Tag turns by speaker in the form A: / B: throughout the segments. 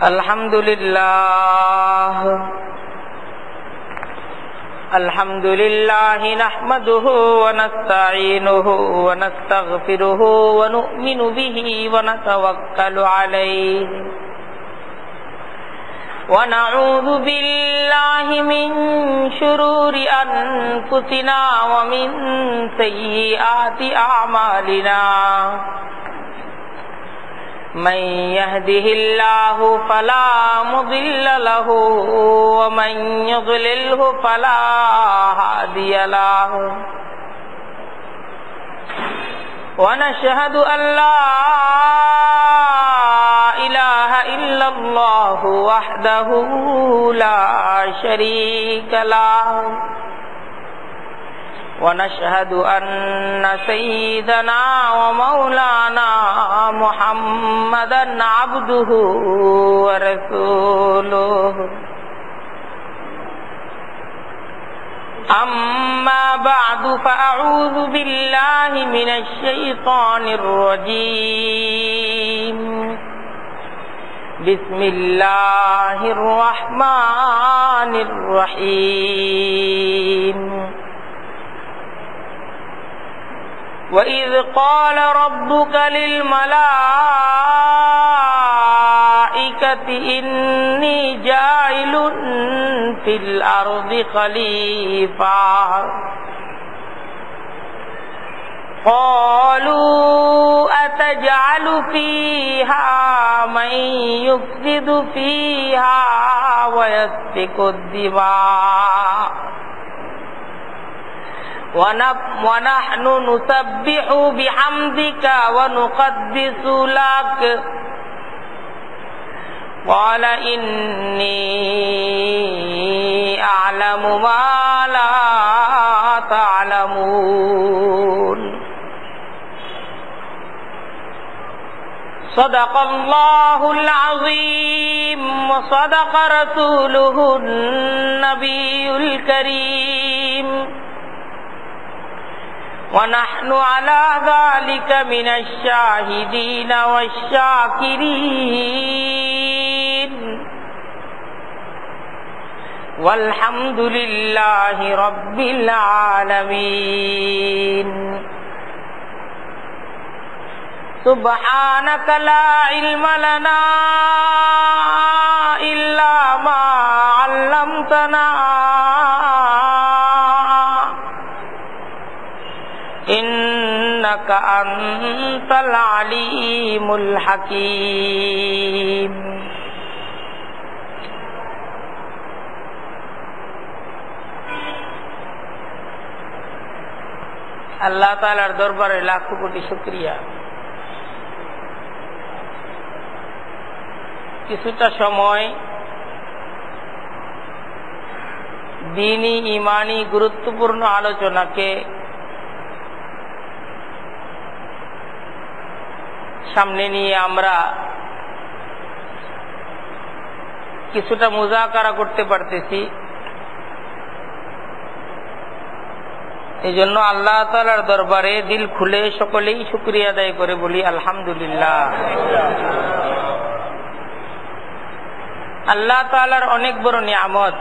A: الحمد لله نحمده ونستعينه ونستغفره ونؤمن به ونتوكل عليه ونعوذ بالله من شرور أنفسنا ومن سيئات أعمالنا من يهده الله فلا مضل له ومن يضلله فلا هادي له ونشهد أن لا إله إلا الله وحده لا شريك له ونشهد أن سيدنا ومولانا محمدا عبده ورسوله أما بعد فأعوذ بالله من الشيطان الرجيم بسم الله الرحمن الرحيم وإذ قال ربك للملائكة إني جاعل في الأرض خليفة قالوا أتجعل فيها من يفسد فيها ويسفك الدماء ونحن نسبح بحمدك ونقدس لك قال إني أعلم ما لا تعلمون صدق الله العظيم وصدق رسوله النبي الكريم ونحن على ذلك من الشاهدين والشاكرين والحمد لله رب العالمين سبحانك لا علم لنا إلا ما علمتنا إنك أنت العليم الحكيم আল্লাহ তাআলার দরবারে লাখো কোটি শুকরিয়া। কিছুটা সময় দ্বীনি ঈমানি গুরুত্বপূর্ণ আলোচনাকে সামনে নিয়ে আমরা কিছুটা মুযাকারা করতে পারতেছি। এই জন্য আল্লাহ তাআলার দরবারে দিল খুলে সকলেই শুকরিয়া আদায় করে বলি আলহামদুলিল্লাহ। আল্লাহ তাআলার অনেক বড় নিয়ামত,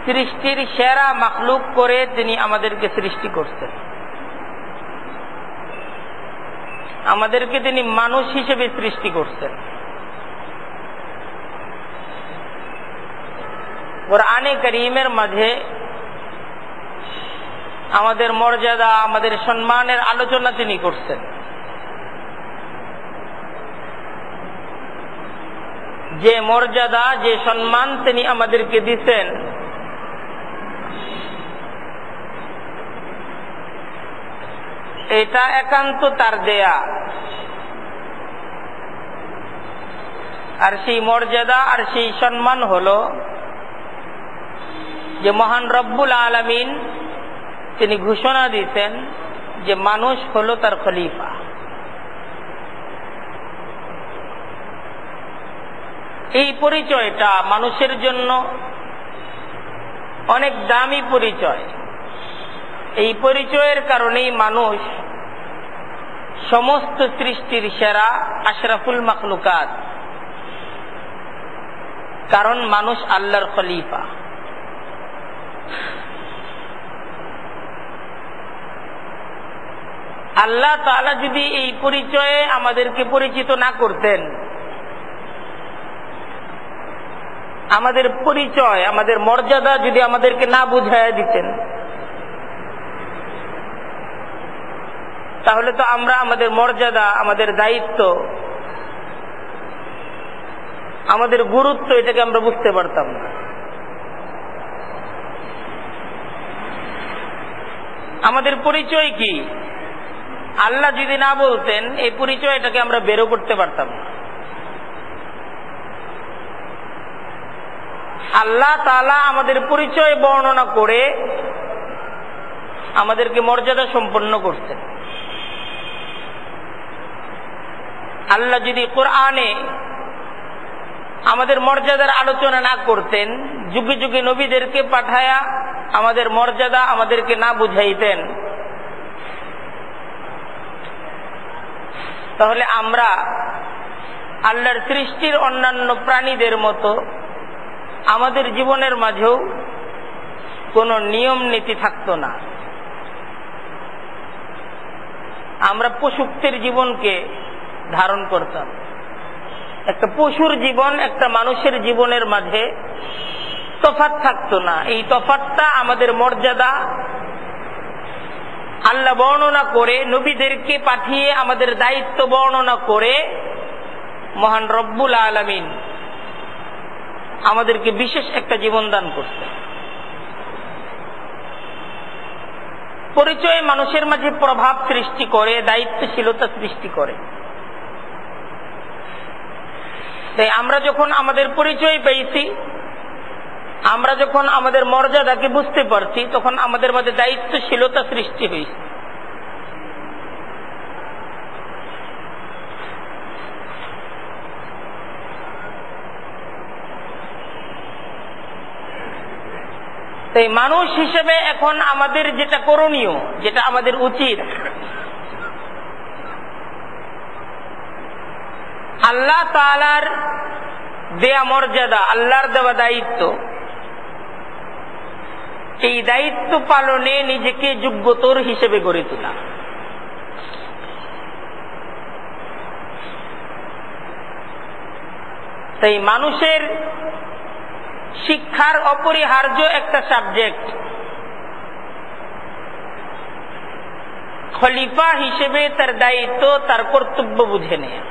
A: সৃষ্টির সেরা মাখলুক করে তিনি আমাদেরকে সৃষ্টি করছেন। আমাদেরকে তিনি মানুষ হিসেবে সৃষ্টি করছেন। কোরআনে কারীমের মাঝে আমাদের মর্যাদা, আমাদের সম্মানের আলোচনা তিনি করছেন। যে মর্যাদা, যে সম্মান তিনি আমাদেরকে দিচ্ছেন, এটা একান্ত তার দেয়া। আর সেই মর্যাদা আর সেই সম্মান হলো যে মহান রব্বুল আলামিন তিনি ঘোষণা দিয়েছেন যে মানুষ হলো তার খলিফা। এই পরিচয়টা মানুষের জন্য অনেক দামি পরিচয়। এই পরিচয়ের কারণেই মানুষ সমস্ত সৃষ্টির সেরা, আশরাফুল মাখলুকাত। কারণ মানুষ আল্লাহর খলিফা। আল্লাহ তাআলা যদি এই পরিচয়ে আমাদেরকে পরিচিত না করতেন, আমাদের পরিচয়, আমাদের মর্যাদা যদি আমাদেরকে না বুঝাইয়া দিতেন, তাহলে তো আমরা আমাদের মর্যাদা, আমাদের দায়িত্ব, আমাদের গুরুত্ব এটাকে আমরা বুঝতে পারতাম না। আমাদের পরিচয় কি আল্লাহ যদি না বলতেন, এই পরিচয়টাকে আমরা বেরো করতে পারতাম না। আল্লাহ তাআলা আমাদের পরিচয় বর্ণনা করে আমাদেরকে মর্যাদা সম্পন্ন করতেন। আল্লাহ যদি কোরআনে আমাদের মর্যাদার আলোচনা না করতেন, যুগে যুগে নবীদেরকে পাঠায়া আমাদের মর্যাদা আমাদেরকে না বুঝাইতেন, তাহলে আমরা আল্লাহর সৃষ্টির অন্যান্য প্রাণীদের মতো আমাদের জীবনের মাঝেও কোনো নিয়ম নীতি থাকতো না। আমরা পশুত্বের জীবনকে ধারণ করতাম। একটা পশুর জীবন একটা মানুষের জীবনের মাঝে তফাৎ থাকতো না। এই তফাৎটা আমাদের মর্যাদা আল্লাহ বর্ণনা করে, নবীদেরকে পাঠিয়ে আমাদের দায়িত্ব বর্ণনা করে মহান রব্বুল আলামিন আমাদেরকে বিশেষ একটা জীবন দান করতেন। পরিচয় মানুষের মাঝে প্রভাব সৃষ্টি করে, দায়িত্বশীলতা সৃষ্টি করে। তাই আমরা যখন আমাদের পরিচয় পেয়েছি, আমরা যখন আমাদের মর্যাদাকে বুঝতে পারছি, তখন আমাদের মাঝে দায়িত্বশীলতা সৃষ্টি হয়েছে। তাই মানুষ হিসেবে এখন আমাদের যেটা করণীয়, যেটা আমাদের উচিত, আল্লাহ তাআলার দেয়া মর্যাদা, আল্লাহর দেওয়া দায়িত্ব, এই দায়িত্ব পালনে নিজেকে যোগ্যতর হিসেবে গড়ে তোলা। তাই মানুষের শিক্ষার অপরিহার্য একটা সাবজেক্ট খলিফা হিসেবে তার দায়িত্ব, তার কর্তব্য বুঝে নেয়া।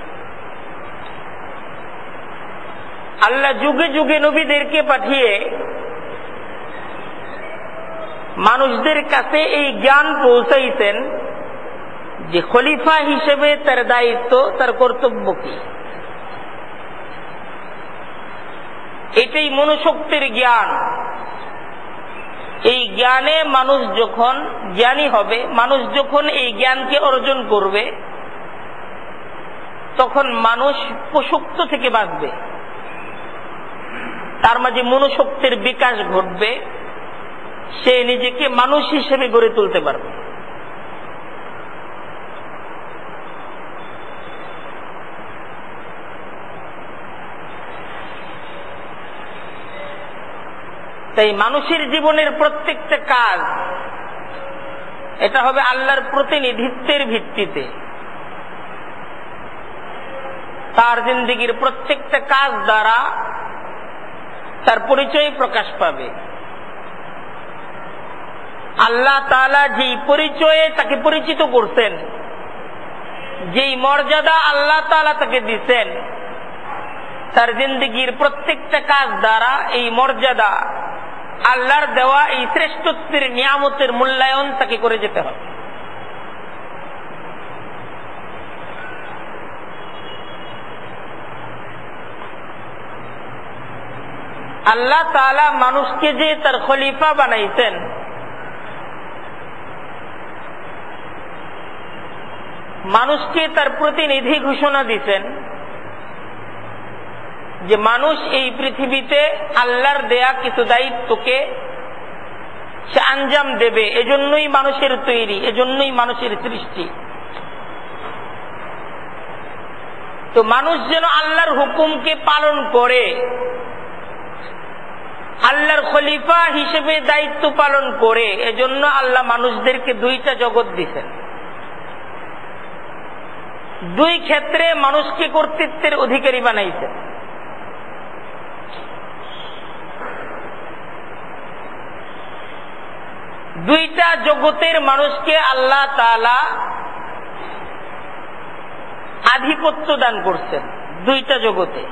A: আল্লাহ যুগে যুগে নবীদেরকে পাঠিয়ে মানুষদের কাছে এই জ্ঞান পৌঁছাইছেন যে খলিফা হিসেবে তার দায়িত্ব, তার কর্তব্য কি। এটাই মনুশক্তির জ্ঞান। এই জ্ঞানে মানুষ যখন জ্ঞানী হবে, মানুষ যখন এই জ্ঞানকে অর্জন করবে, তখন মানুষ পশুত্ব থেকে বাঁচবে, তার মাঝে মনুশক্তির বিকাশ ঘটবে, সে নিজেকে মানুষ হিসেবে গড়ে তুলতে পারবে। তাই মানুষের জীবনের প্রত্যেকটা কাজ এটা হবে আল্লাহর প্রতিনিধিত্বের ভিত্তিতে। তার জিন্দেগির প্রত্যেকটা কাজ দ্বারা তার পরিচয় প্রকাশ পাবে। আল্লাহ তাআলা যেই পরিচয়ে তাকে পরিচিত করছেন, যেই মর্যাদা আল্লাহ তাআলা তাকে দিচ্ছেন, তার জিন্দেগির প্রত্যেকটা কাজ দ্বারা এই মর্যাদা, আল্লাহর দেওয়া এই শ্রেষ্ঠত্বের নিয়ামতের মূল্যায়ন তাকে করে যেতে হবে। আল্লাহ তাআলা মানুষকে যে তার খলিফা বানাইছেন, মানুষকে তার প্রতিনিধি ঘোষণা দিয়েছেন যে মানুষ এই পৃথিবীতে আল্লাহর দেয়া কিছু দায়িত্বকে সে আঞ্জাম দেবে। এজন্যই মানুষের তৈরি, এজন্যই মানুষের সৃষ্টি। তো মানুষ যেন আল্লাহর হুকুমকে পালন করে, আল্লাহর খলিফা হিসেবে দায়িত্ব পালন করে, এজন্য আল্লাহ মানুষদেরকে দুইটা জগৎ দিয়েছেন। দুই ক্ষেত্রে মানুষকে কর্তৃত্বের অধিকারী বানাইছেন। দুইটা জগতের মানুষকে আল্লাহ তাআলা আধিপত্য দান করছেন, দুইটা জগতে।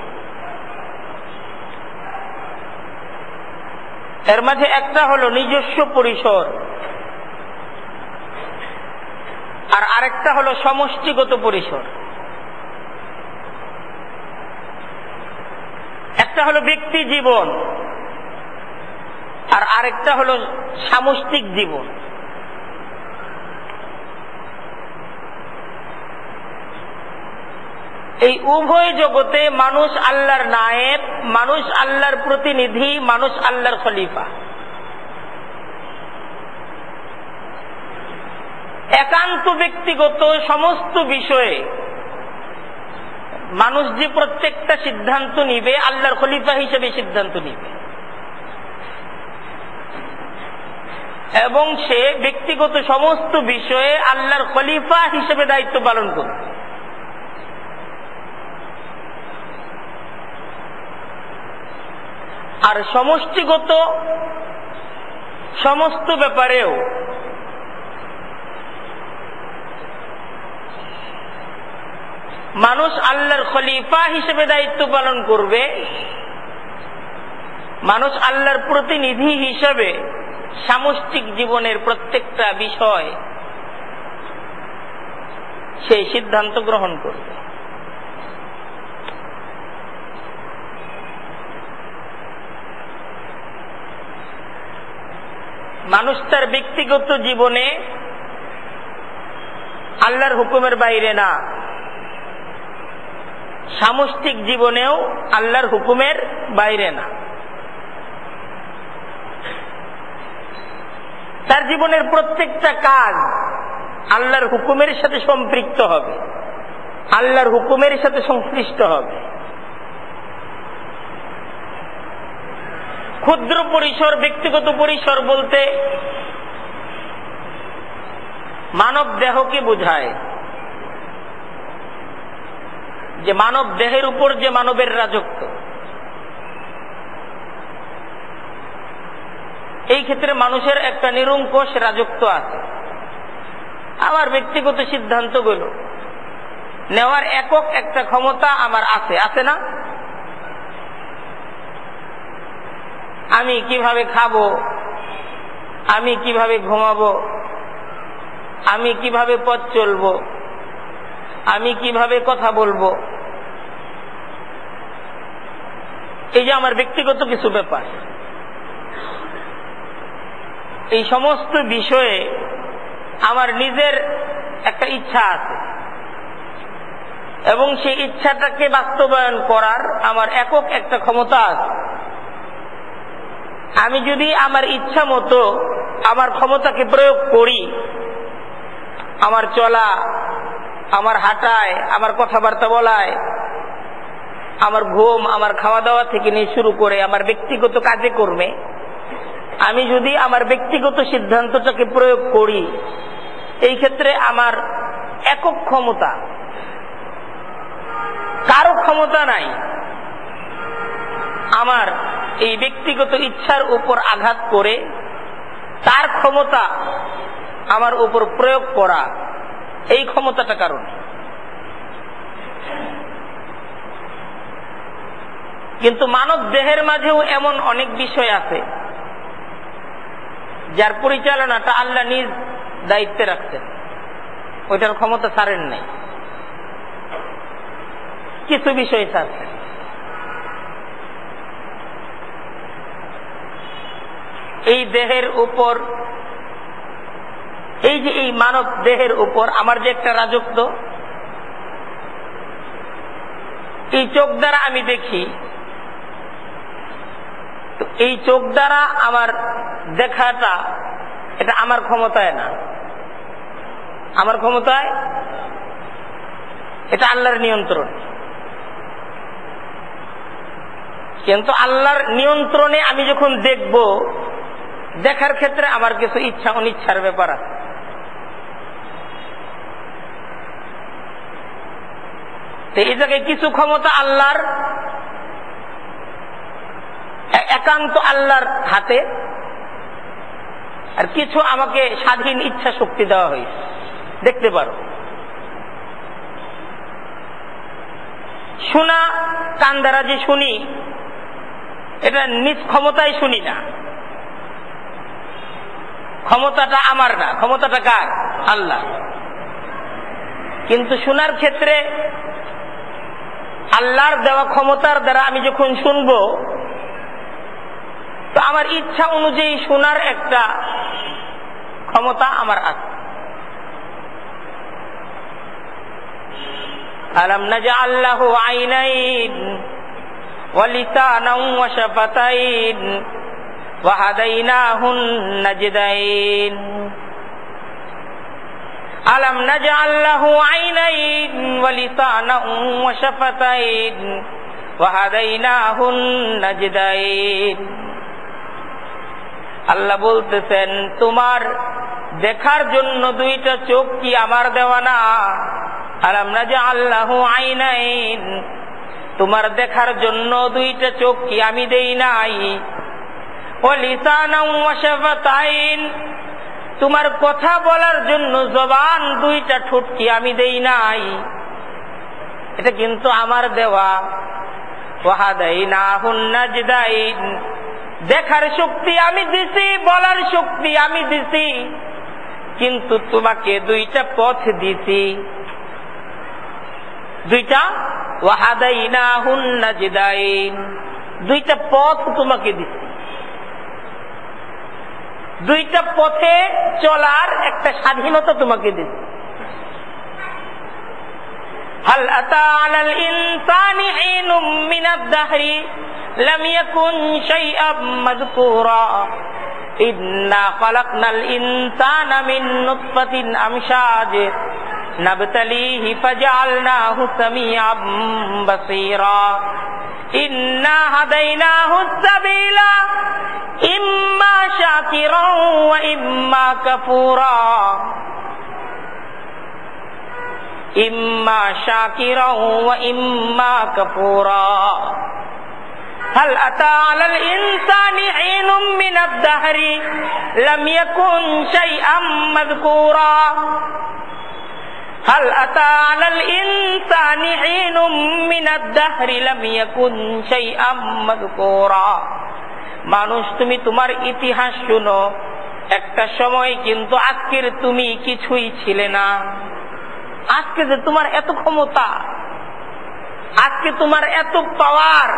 A: এর মাঝে একটা হলো নিজস্ব পরিসর, আর আরেকটা হলো সমষ্টিগত পরিসর। একটা হলো ব্যক্তি জীবন, আর আরেকটা হলো সামষ্টিক জীবন। এই উভয় জগতে মানুষ আল্লাহর নায়েব, মানুষ আল্লাহর প্রতিনিধি, মানুষ আল্লাহর খলিফা। একান্ত ব্যক্তিগত সমস্ত বিষয়ে মানুষ যে প্রত্যেকটা সিদ্ধান্ত নিবে, আল্লাহর খলিফা হিসেবে সিদ্ধান্ত নিবে, এবং সে ব্যক্তিগত সমস্ত বিষয়ে আল্লাহর খলিফা হিসেবে দায়িত্ব পালন করবে। আর সমষ্টিগত সমস্ত ব্যাপারেও মানুষ আল্লাহর খলিফা হিসেবে দায়িত্ব পালন করবে, মানুষ আল্লাহর প্রতিনিধি হিসেবে সামষ্টিক জীবনের প্রত্যেকটা বিষয় সেই সিদ্ধান্ত গ্রহণ করবে। মানুষ তার ব্যক্তিগত জীবনে আল্লাহর হুকুমের বাইরে না, সামষ্টিক জীবনেও আল্লাহর হুকুমের বাইরে না। তার জীবনের প্রত্যেকটা কাজ আল্লাহর হুকুমের সাথে সম্পৃক্ত হবে, আল্লাহর হুকুমের সাথে সংশ্লিষ্ট হবে। ক্ষুদ্র পরিসর, ব্যক্তিগত পরিসর বলতে মানব দেহকে বোঝায়, যে মানব দেহের উপর যে মানবের রাজত্ব। এই ক্ষেত্রে মানুষের একটা নিরঙ্কুশ রাজত্ব আছে। আমার ব্যক্তিগত সিদ্ধান্তগুলো নেওয়ার একক একটা ক্ষমতা আমার আছে, আছে না? আমি কিভাবে খাবো, আমি কিভাবে ঘুমাবো, আমি কিভাবে পথ চলবো, আমি কিভাবে কথা বলবো, এই যে আমার ব্যক্তিগত কিছু ব্যাপার, এই সমস্ত বিষয়ে আমার নিজের একটা ইচ্ছা আছে, এবং সেই ইচ্ছাটাকে বাস্তবায়ন করার আমার একক একটা ক্ষমতা আছে। আমি যদি আমার ইচ্ছা মতো আমার ক্ষমতাকে প্রয়োগ করি, আমার চলা, আমার হাঁটায়, আমার কথাবার্তা বলায়, আমার ঘুম, আমার খাওয়া দাওয়া থেকে নিয়ে শুরু করে আমার ব্যক্তিগত কাজে কর্মে, আমি যদি আমার ব্যক্তিগত সিদ্ধান্তটাকে প্রয়োগ করি, এই ক্ষেত্রে আমার একক ক্ষমতা, কারো ক্ষমতা নাই আমার এই ব্যক্তিগত ইচ্ছার উপর আঘাত করে তার ক্ষমতা আমার উপর প্রয়োগ করা, এই ক্ষমতাটা কারণ। কিন্তু মানব দেহের মাঝেও এমন অনেক বিষয় আছে যার পরিচালনাটা আল্লাহ নিজ দায়িত্বে রাখছেন, ওইটার ক্ষমতা ছাড়েন নাই, কিছু বিষয় ছাড়ছেন। এই দেহের উপর, এই যে এই মানব দেহের উপর আমার যে একটা রাজত্ব, এই চোখ দ্বারা আমি দেখি, তো এই চোখ দ্বারা আমার দেখাটা এটা আমার ক্ষমতায় না, আমার ক্ষমতায়, এটা আল্লাহর নিয়ন্ত্রণ। কিন্তু আল্লাহর নিয়ন্ত্রণে আমি যখন দেখব, দেখার ক্ষেত্রে আমার কিছু ইচ্ছা অনিচ্ছার ব্যাপার আছে। তো এই জায়গায় কিছু ক্ষমতা আল্লাহর, একান্ত আল্লাহর হাতে, আর কিছু আমাকে স্বাধীন ইচ্ছা শক্তি দেওয়া হয়েছে। দেখতে পারো, শোনা কান দ্বারা যে শুনি, এটা নিজ ক্ষমতায় শুনি না, ক্ষমতাটা আমার না, ক্ষমতাটা কার? আল্লাহ। কিন্তু শোনার ক্ষেত্রে আল্লাহর দেওয়া ক্ষমতার দ্বারা আমি যখন শুনবো, তো আমার ইচ্ছা অনুযায়ী শোনার একটা ক্ষমতা আমার আছে। আলাম নাজআল লাহু আইনাইন ওয়া লিসানান ওয়া শাফাতাইন ওয়া হাদাইনাহুন নাজদাইন। আলাম নাজআল লাহু আইনাইন ওয়া লিসানান ওয়া শাফাতাইন ওয়া হাদাইনাহুন নাজদাইন। আল্লাহ বলতেছেন, তোমার দেখার জন্য দুইটা চোখ কি আমার দেওয়া না? আলাম নাজআল লাহু আইনাইন, তোমার দেখার জন্য দুইটা চোখ কি আমি দেই নাই? ওয়া লিসানান ওয়া শাফাতাইন, তোমার কথা বলার জন্য জবান, দুইটা ঠোঁট কি আমি দেই নাই? এটা কিন্তু আমার দেওয়া। ওয়া হাদাইনাহুন নাজদাইন, দেখার শক্তি আমি দিছি, বলার শক্তি আমি দিছি, কিন্তু তোমাকে দুইটা পথ দিছি, দুইটা। ওয়া হাদাইনাহুন নাজদাইন, দুইটা পথ তোমাকে দিছি, দুইটা পথে চলার একটা স্বাধীনতা তোমাকে দিছি। হাল আতা আলাল ইনসানি হিনুম মিনাদ দাহরি লাম ইয়াকুন শাইআম মাযকুরা ইন্না খালাকনাল ইনসানা মিন নুতফাতিন আমশাজ নাবতালিহি ফাজআলনাহু সামিআম বাসীরা ইন্না হাদাইনাহুস সাবিলা ইম্মা শাকিরান ওয়া ইম্মা কাফুরা ইম্মা শাকিরান ওয়া ইম্মা কাফুরা। হাল আতা আলাল ইনসানি হিনুম মিনাদ দাহরি লাম ইয়াকুন শাইআম মাযকুরা। হাল আতা আলাল ইনসানি হিনুম মিনাদ দাহরি লাম ইয়াকুন শাইআম মাযকুরা। মানুষ, তুমি তোমার ইতিহাস শুনো, একটা সময় কিন্তু আজকের তুমি কিছুই ছিলে না। আজকে যে তোমার এত ক্ষমতা, আজকে তোমার এত পাওয়ার,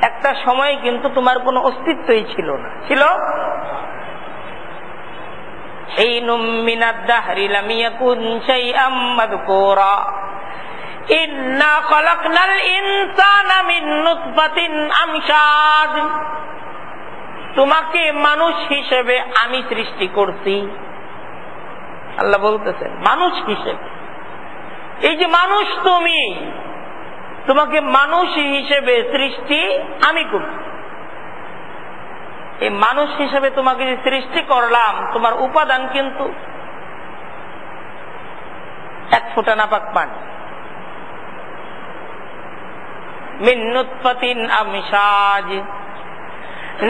A: একটা সময় কিন্তু তোমার কোনো অস্তিত্বই ছিল না। ছিল হিনুম মিনাদ দাহরি লাম ইয়াকুন শাইআম মাযকুরা ইন্না খালাকনাল ইনসানা মিন নুতফাতিন আমশাজ। তোমাকে মানুষ হিসেবে আমি সৃষ্টি করছি। আল্লাহ বলতেছেন, মানুষ হিসেবে। এই যে মানুষ তুমি, তোমাকে মানুষ হিসেবে সৃষ্টি আমি করছি। এই মানুষ হিসেবে তোমাকে যে সৃষ্টি করলাম, তোমার উপাদান কিন্তু এক ফোঁটা নাপাক পানি। মিন নুতফাতিন আমশাজ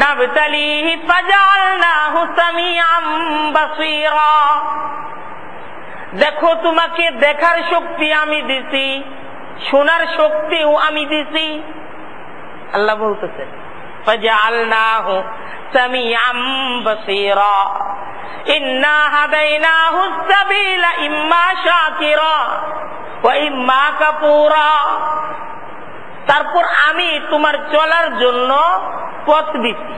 A: নাবতালিহি ফাজআলনাহু সামিআম বাসীরা। দেখো, তোমাকে দেখার শক্তি আমি দিছি, শোনার শক্তিও আমি দিছি। আল্লাহ বলতেছেন, ফাজআলনাহু সামিআম বাসীরা ইন্না হাদাইনাহুস সাবিলা ইম্মা শাকিরা ওয়া ইম্মা কাফুরা। তারপর আমি তোমার চলার জন্য পথ দিছি।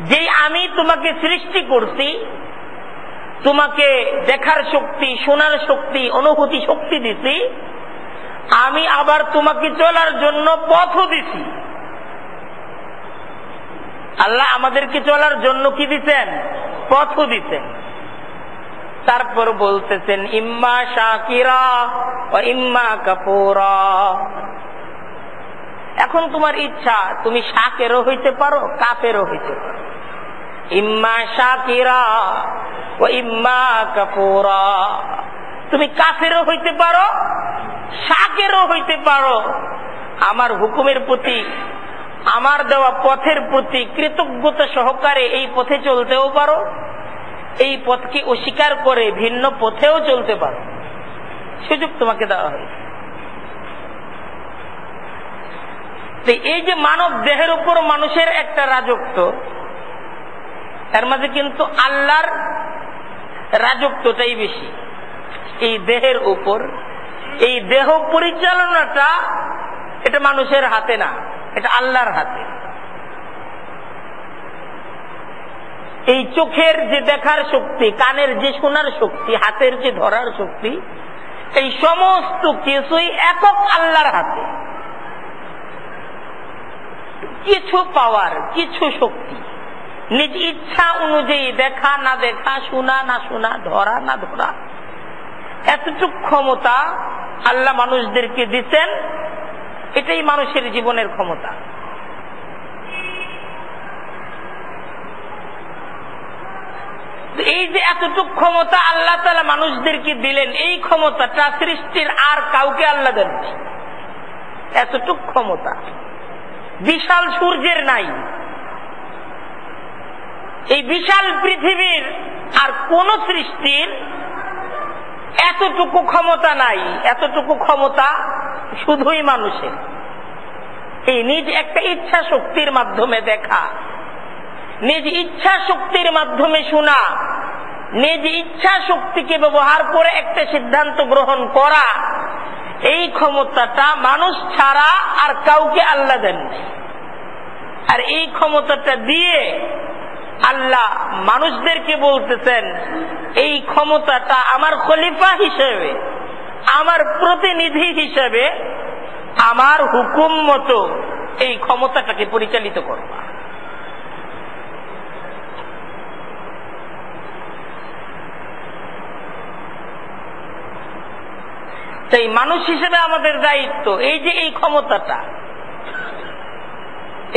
A: যে আমি তোমাকে সৃষ্টি করছি, তোমাকে দেখার শক্তি, শোনার শক্তি, অনুভূতি শক্তি দিছি, আমি আবার তোমাকে চলার জন্য পথও দিছি। আল্লাহ আমাদেরকে চলার জন্য কি দিতেন? পথও দিতেন। তারপর বলতেছেন, ইম্মা শাকিরা ও ইম্মা কাফুরা। এখন তোমার ইচ্ছা, তুমি শাকেরও হইতে পারো, কাফেরও হইতে পারো। ইম্মা শাকিরা ও ইম্মা কাফুরা, তুমি কাফেরও হইতে পারো, শাকেরও হইতে পারো। আমার হুকুমের প্রতি, আমার দেওয়া পথের প্রতি কৃতজ্ঞতা সহকারে এই পথে চলতেও পারো, এই পথকে অস্বীকার করে ভিন্ন পথেও চলতে পারো। সুযোগ তোমাকে দেওয়া হয়েছে। এই যে মানব দেহের উপর মানুষের একটা রাজত্ব, এর মাঝে কিন্তু আল্লাহর রাজত্বটাই বেশি এই দেহের উপর। এই দেহ পরিচালনাটা এটা মানুষের হাতে না, এটা আল্লাহর হাতে। এই চোখের যে দেখার শক্তি, কানের যে শোনার শক্তি, হাতের যে ধরার শক্তি, এই সমস্ত কিছুই একক আল্লাহর হাতে। কিছু পাওয়ার, কিছু শক্তি নিজ ইচ্ছা অনুযায়ী দেখা না দেখা, শোনা না শোনা, ধরা না ধরা, এতটুকু ক্ষমতা আল্লাহ মানুষদেরকে দিচ্ছেন। এটাই মানুষের জীবনের ক্ষমতা। এই যে এতটুকু ক্ষমতা আল্লাহ তাআলা মানুষদেরকে দিলেন, এই ক্ষমতাটা সৃষ্টির আর কাউকে আল্লাহ দেন। এতটুকু ক্ষমতা বিশাল সূর্যের নাই, এই বিশাল পৃথিবীর আর কোন সৃষ্টির এতটুকু ক্ষমতা নাই। এতটুকু ক্ষমতা শুধুই মানুষের। এই নিজ একটা ইচ্ছা শক্তির মাধ্যমে দেখা, নিজ ইচ্ছা শক্তির মাধ্যমে শোনা, নিজ ইচ্ছা শক্তিকে ব্যবহার করে একটা সিদ্ধান্ত গ্রহণ করা, এই ক্ষমতাটা মানুষ ছাড়া আর কাউকে আল্লাহ দেন। আর এই ক্ষমতাটা দিয়ে আল্লাহ মানুষদেরকে বলতেছেন, এই ক্ষমতাটা আমার খলিফা হিসেবে, আমার প্রতিনিধি হিসেবে আমার হুকুম মতো এই ক্ষমতাটাকে পরিচালিত করবা। তাই মানুষ হিসেবে আমাদের দায়িত্ব এই যে এই ক্ষমতাটা,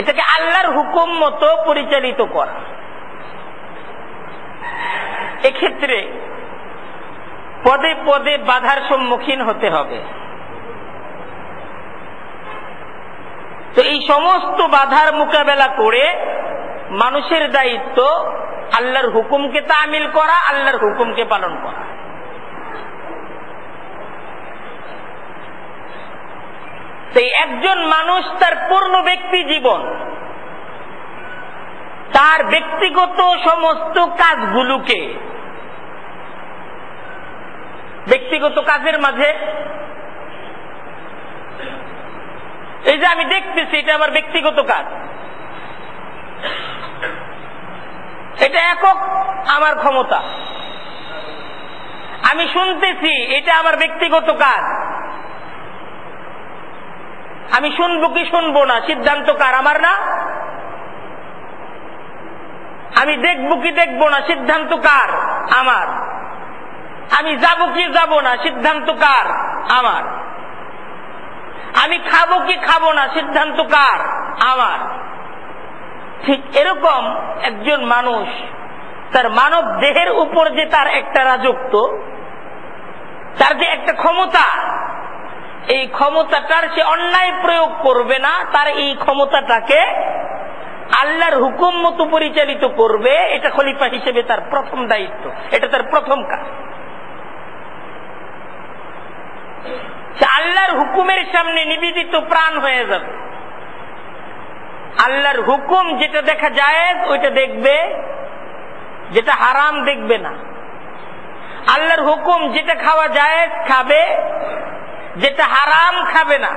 A: এটাকে আল্লাহর হুকুম মতো পরিচালিত করা। এক্ষেত্রে পদে পদে বাধার সম্মুখীন হতে হবে। তো এই সমস্ত বাধার মোকাবেলা করে মানুষের দায়িত্ব আল্লাহর হুকুমকে তামিল করা, আল্লাহর হুকুমকে পালন করা। তাই একজন মানুষ তার পূর্ণ ব্যক্তি জীবন, তার ব্যক্তিগত সমস্ত কাজগুলোকে, ব্যক্তিগত কাজের মাঝে এই যে আমি দেখতেছি এটা আমার ব্যক্তিগত কাজ, এটা একক আমার ক্ষমতা। আমি শুনতেছি এটা আমার ব্যক্তিগত কাজ। আমি শুনবো কি শুনবো না সিদ্ধান্ত কার? আমার না। আমি দেখবো কি দেখবো না সিদ্ধান্ত কার? আমার। আমি যাব কি যাব না সিদ্ধান্ত কার? আমার। আমি খাবো কি খাবো না সিদ্ধান্ত কার? আমার। ঠিক এরকম একজন মানুষ তার মানব দেহের উপর যে তার একটা রাজত্ব, তার যে একটা ক্ষমতা, এই ক্ষমতাটার সে অন্যায় প্রয়োগ করবে না, তার এই ক্ষমতাটাকে আল্লাহর হুকুম মতো পরিচালিত করবে। এটা খলিফা হিসেবে তার প্রথম দায়িত্ব, এটা তার প্রথম কাজ। আল্লাহর হুকুমের সামনে নিবেদিত প্রাণ হয়ে যাবে। আল্লাহর হুকুম যেটা দেখা যায় ওইটা দেখবে, যেটা হারাম দেখবে না। আল্লাহর হুকুম যেটা খাওয়া যায় খাবে, যেটা হারাম খাবে না।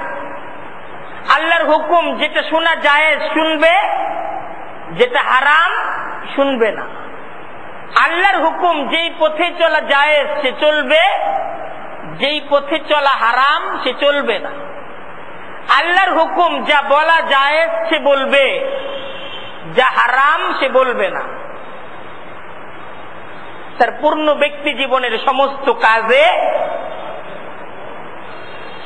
A: আল্লাহর হুকুম যেটা শোনা যায় শুনবে, যেটা হারাম শুনবে না। আল্লাহর হুকুম যেই পথে চলা যায় সে চলবে, যেই পথে চলা হারাম সে চলবে না। আল্লাহর হুকুম যা বলা যায় সে বলবে, যা হারাম সে বলবে না। তার পূর্ণ ব্যক্তি জীবনের সমস্ত কাজে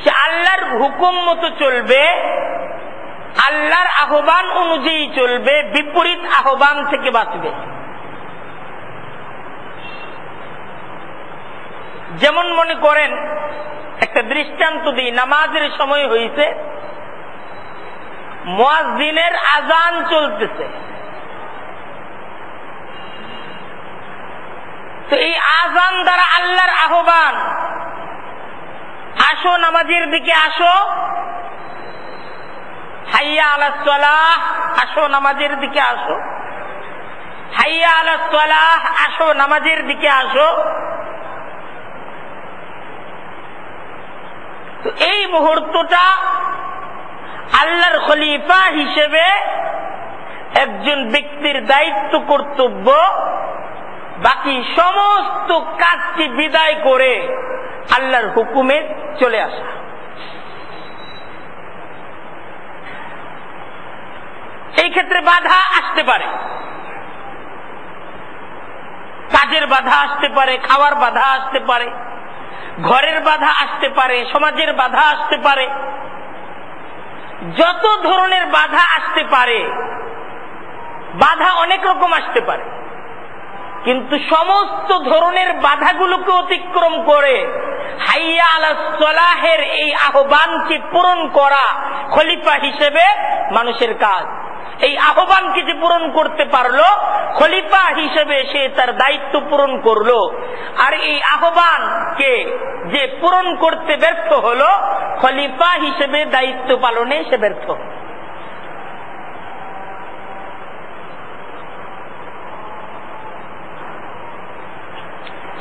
A: সে আল্লাহর হুকুম মতো চলবে, আল্লাহর আহ্বান অনুযায়ী চলবে, বিপরীত আহ্বান থেকে বাঁচবে। যেমন মনে করেন, একটা দৃষ্টান্ত দিই, নামাজের সময় হয়েছে, মুয়াজ্জিনের আযান চলতেছে, তো এই আযান দ্বারা আল্লাহর আহ্বান, আসো নামাজের দিকে আসো, হাইয়া আলাস সালাহ, আসো নামাজের দিকে আসো, হাইয়া আলাস সালাহ, আসো নামাজের দিকে আসো। তো এই মুহূর্তটা আল্লাহর খলিফা হিসেবে একজন ব্যক্তির দায়িত্ব, কর্তব্য বাকি সমস্ত কাজটি বিদায় করে আল্লাহর হুকুমে চলে আসা। এই ক্ষেত্রে বাধা আসতে পারে, কাজের বাধা আসতে পারে, খাওয়ার বাধা আসতে পারে, ঘরের বাধা আসতে পারে, সমাজের বাধা আসতে পারে, যত ধরনের বাধা আসতে পারে, বাধা অনেক রকম আসতে পারে, কিন্তু সমস্ত ধরনের বাধাগুলোকে অতিক্রম করে হাইয়া আলাস সালাহের এই আহ্বানকে পূরণ করা খলিফা হিসেবে মানুষের কাজ। এই আহ্বানকে যে পূরণ করতে পারলো, খলিফা হিসেবে সে তার দায়িত্ব পূরণ করলো। আর এই আহ্বানকে যে পূরণ করতে ব্যর্থ হলো, খলিফা হিসেবে দায়িত্ব পালনে সে ব্যর্থ।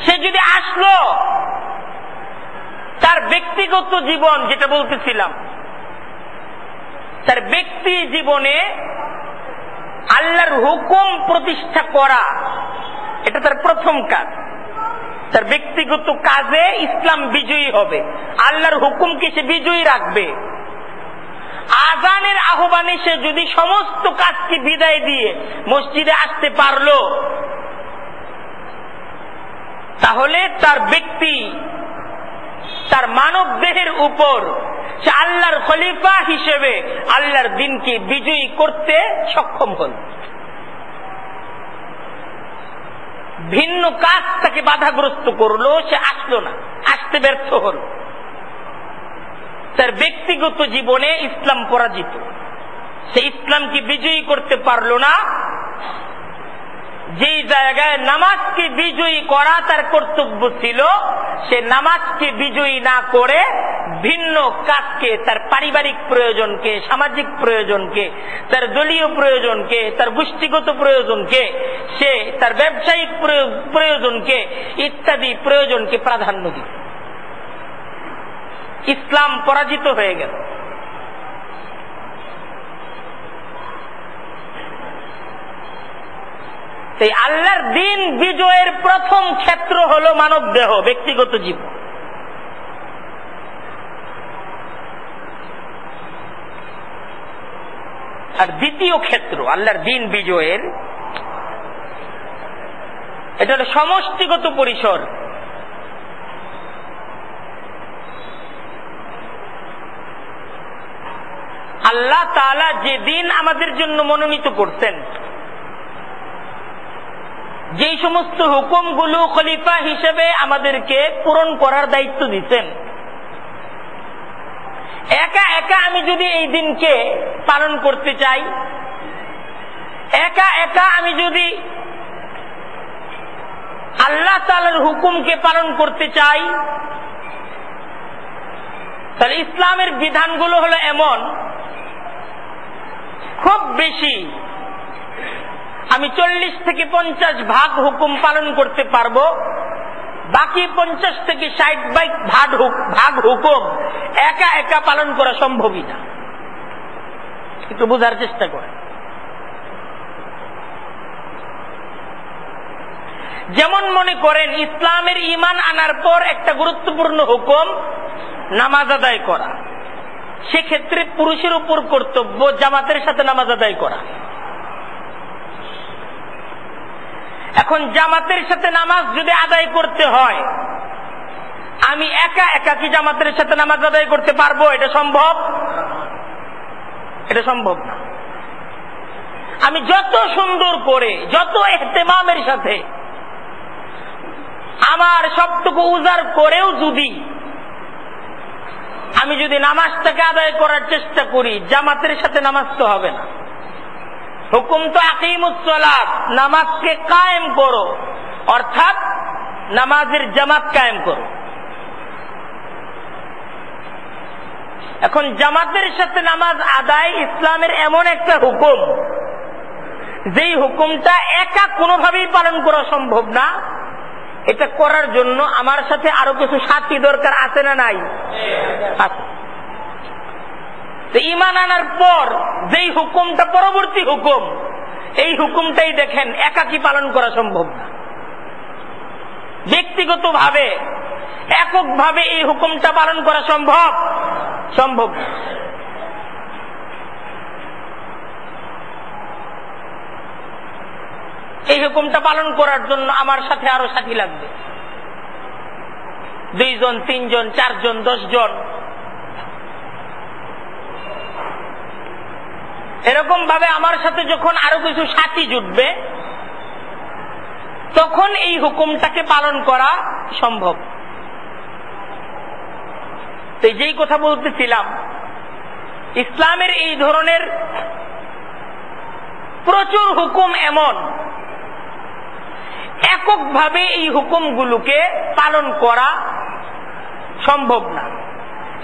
A: সে যদি আসলো, তার ব্যক্তিগত জীবন, যেটা বলতেছিলাম, তার ব্যক্তি জীবনে আল্লাহর হুকুম প্রতিষ্ঠা করা, এটা তার প্রথম কাজ। তার ব্যক্তিগত কাজে ইসলাম বিজয়ী হবে, আল্লাহর হুকুমকে সে বিজয়ী রাখবে। আযানের আহ্বানে সে যদি সমস্ত কাজকে বিদায় দিয়ে মসজিদে আসতে পারলো, তাহলে তার ব্যক্তি, তার মানব দেহের উপর সে আল্লাহর খলিফা হিসেবে আল্লাহর দ্বীনকে বিজয়ী করতে সক্ষম হল। ভিন্ন কাজ তাকে বাধাগ্রস্ত করলো, সে আসলো না, আসতে ব্যর্থ হল। তার ব্যক্তিগত জীবনে ইসলাম পরাজিত, সে ইসলামকে বিজয়ী করতে পারলো না। যেই জায়গায় নামাজকে বিজয়ী করা তার কর্তব্য ছিল, সে নামাজকে বিজয়ী না করে ভিন্ন কাজকে, তার পারিবারিক প্রয়োজনকে, সামাজিক প্রয়োজনকে, তার দলীয় প্রয়োজনকে, তার গোষ্ঠীগত প্রয়োজনকে, সে তার ব্যবসায়িক প্রয়োজনকে, ইত্যাদি প্রয়োজনকে প্রাধান্য দিত। ইসলাম পরাজিত হয়ে গেল। সেই আল্লাহর দ্বীন বিজয়ের প্রথম ক্ষেত্র হলো মানব দেহ, ব্যক্তিগত জীবন। আর দ্বিতীয় ক্ষেত্র আল্লাহর দ্বীন বিজয়ের, এটা হলো সমষ্টিগত পরিসর। আল্লাহ তাআলা যে দিন আমাদের জন্য মনোনীত করছেন, যেই সমস্ত হুকুমগুলো খলিফা হিসেবে আমাদেরকে পূরণ করার দায়িত্ব দিচ্ছেন, একা একা আমি যদি এই দিনকে পালন করতে চাই, একা একা আমি যদি আল্লাহ তাআলার হুকুমকে পালন করতে চাই, তাহলে ইসলামের বিধানগুলো হলো এমন, খুব বেশি আমি 40 থেকে 50 ভাগ হুকুম পালন করতে পারবো, বাকি 50 থেকে 60 ভাগ হুকুম একা একা পালন করা সম্ভবই না। একটু বোঝার চেষ্টা করে। যেমন মনে করেন, ইসলামের ঈমান আনার পর একটা গুরুত্বপূর্ণ হুকুম নামাজ আদায় করা, সেক্ষেত্রে পুরুষের উপর কর্তব্য জামাতের সাথে নামাজ আদায় করা। এখন জামাতের সাথে নামাজ যদি আদায় করতে হয়, আমি একা একা কি জামাতের সাথে নামাজ আদায় করতে পারবো? এটা সম্ভব? এটা সম্ভব না। আমি যত সুন্দর করে, যত ইহতিমামের সাথে, আমার সবটুকু উজাড় করেও আমি যদি নামাজটাকে আদায় করার চেষ্টা করি, জামাতের সাথে নামাজ তো হবে না। হুকুম তো আকিমুস সালাত, নামাজকে কায়েম করো, অর্থাৎ নামাজের জামাত কায়েম করো। এখন জামাতের সাথে নামাজ আদায় ইসলামের এমন একটা হুকুম, যেই হুকুমটা একা কোনোভাবেই পালন করা সম্ভব না। এটা করার জন্য আমার সাথে আরো কিছু সাথী দরকার আছে না নাই? আছে। ঈমান আনার পর যেই হুকুমটা পরবর্তী হুকুম, এই হুকুমটাই দেখেন একাকী পালন করা সম্ভব না। ব্যক্তিগতভাবে, এককভাবে এই হুকুমটা পালন করা সম্ভব না। এই হুকুমটা পালন করার জন্য আমার সাথে আরো সাথী লাগবে, 2 জন, 3 জন, 4 জন, 10 জন। এরকম ভাবে আমার সাথে যখন আরো কিছু সাথী জুটবে, তখন এই হুকুমটাকে পালন করা সম্ভব। তো যেই কথা বলতেছিলাম, ইসলামের এই ধরনের প্রচুর হুকুম এমন, এককভাবে এই হুকুমগুলোকে পালন করা সম্ভব না।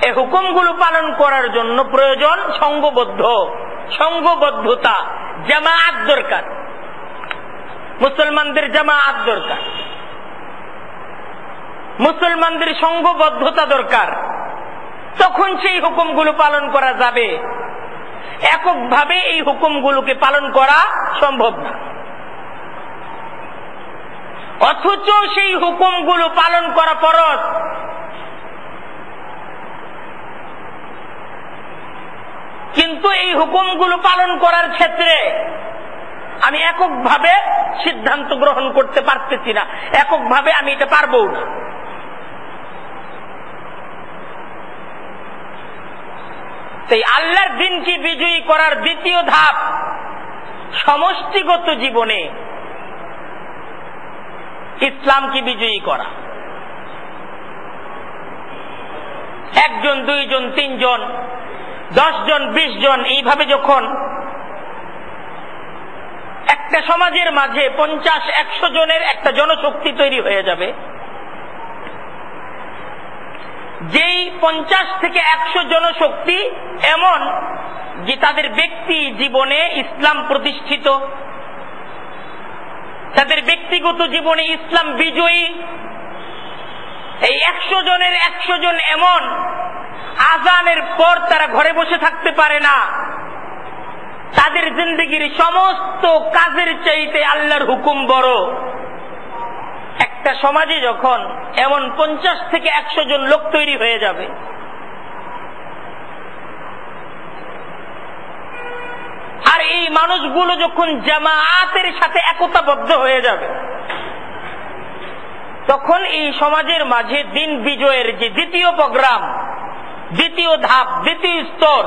A: এই হুকুমগুলো পালন করার জন্য প্রয়োজন সংঘবদ্ধতা, জামাআত দরকার। মুসলমানদের জামাআত দরকার, মুসলমানদের সংঘবদ্ধতা দরকার। তখন সেই হুকুমগুলো পালন করা যাবে। এককভাবে এই হুকুমগুলোকে পালন করা সম্ভব না। অথচ সেই হুকুমগুলো পালন করা ফরজ। কিন্তু এই হুকুমগুলো পালন করার ক্ষেত্রে আমি এককভাবে সিদ্ধান্ত গ্রহণ করতে পারতেছি না, এককভাবে আমি এটা পারবো না। তাই আল্লাহর দ্বীনকে বিজয়ী করার দ্বিতীয় ধাপ সমষ্টিগত জীবনে ইসলামকে বিজয়ী করা। 1 জন, 2 জন, 3 জন, 10 জন, 20 জন, এইভাবে যখন একটা সমাজের মাঝে 50-100 জনের একটা জনশক্তি তৈরি হয়ে যাবে, যেই 50 থেকে 100 জনশক্তি এমন যে তাদের ব্যক্তি জীবনে ইসলাম প্রতিষ্ঠিত, তাদের ব্যক্তিগত জীবনে ইসলাম বিজয়ী। এই 100 জনের 100 জন এমন, আযানের পর তারা ঘরে বসে থাকতে পারে না। তাদের জিন্দেগির সমস্ত কাজের চাইতে আল্লাহর হুকুম বড়। একটা সমাজে যখন এমন 50 থেকে 100 জন লোক তৈরি হয়ে যাবে, আর এই মানুষগুলো যখন জামাআতের সাথে একতাবদ্ধ হয়ে যাবে, তখন এই সমাজের মাঝে দিন বিজয়ের যে দ্বিতীয় প্রোগ্রাম, দ্বিতীয় ধাপ, দ্বিতীয় স্তর,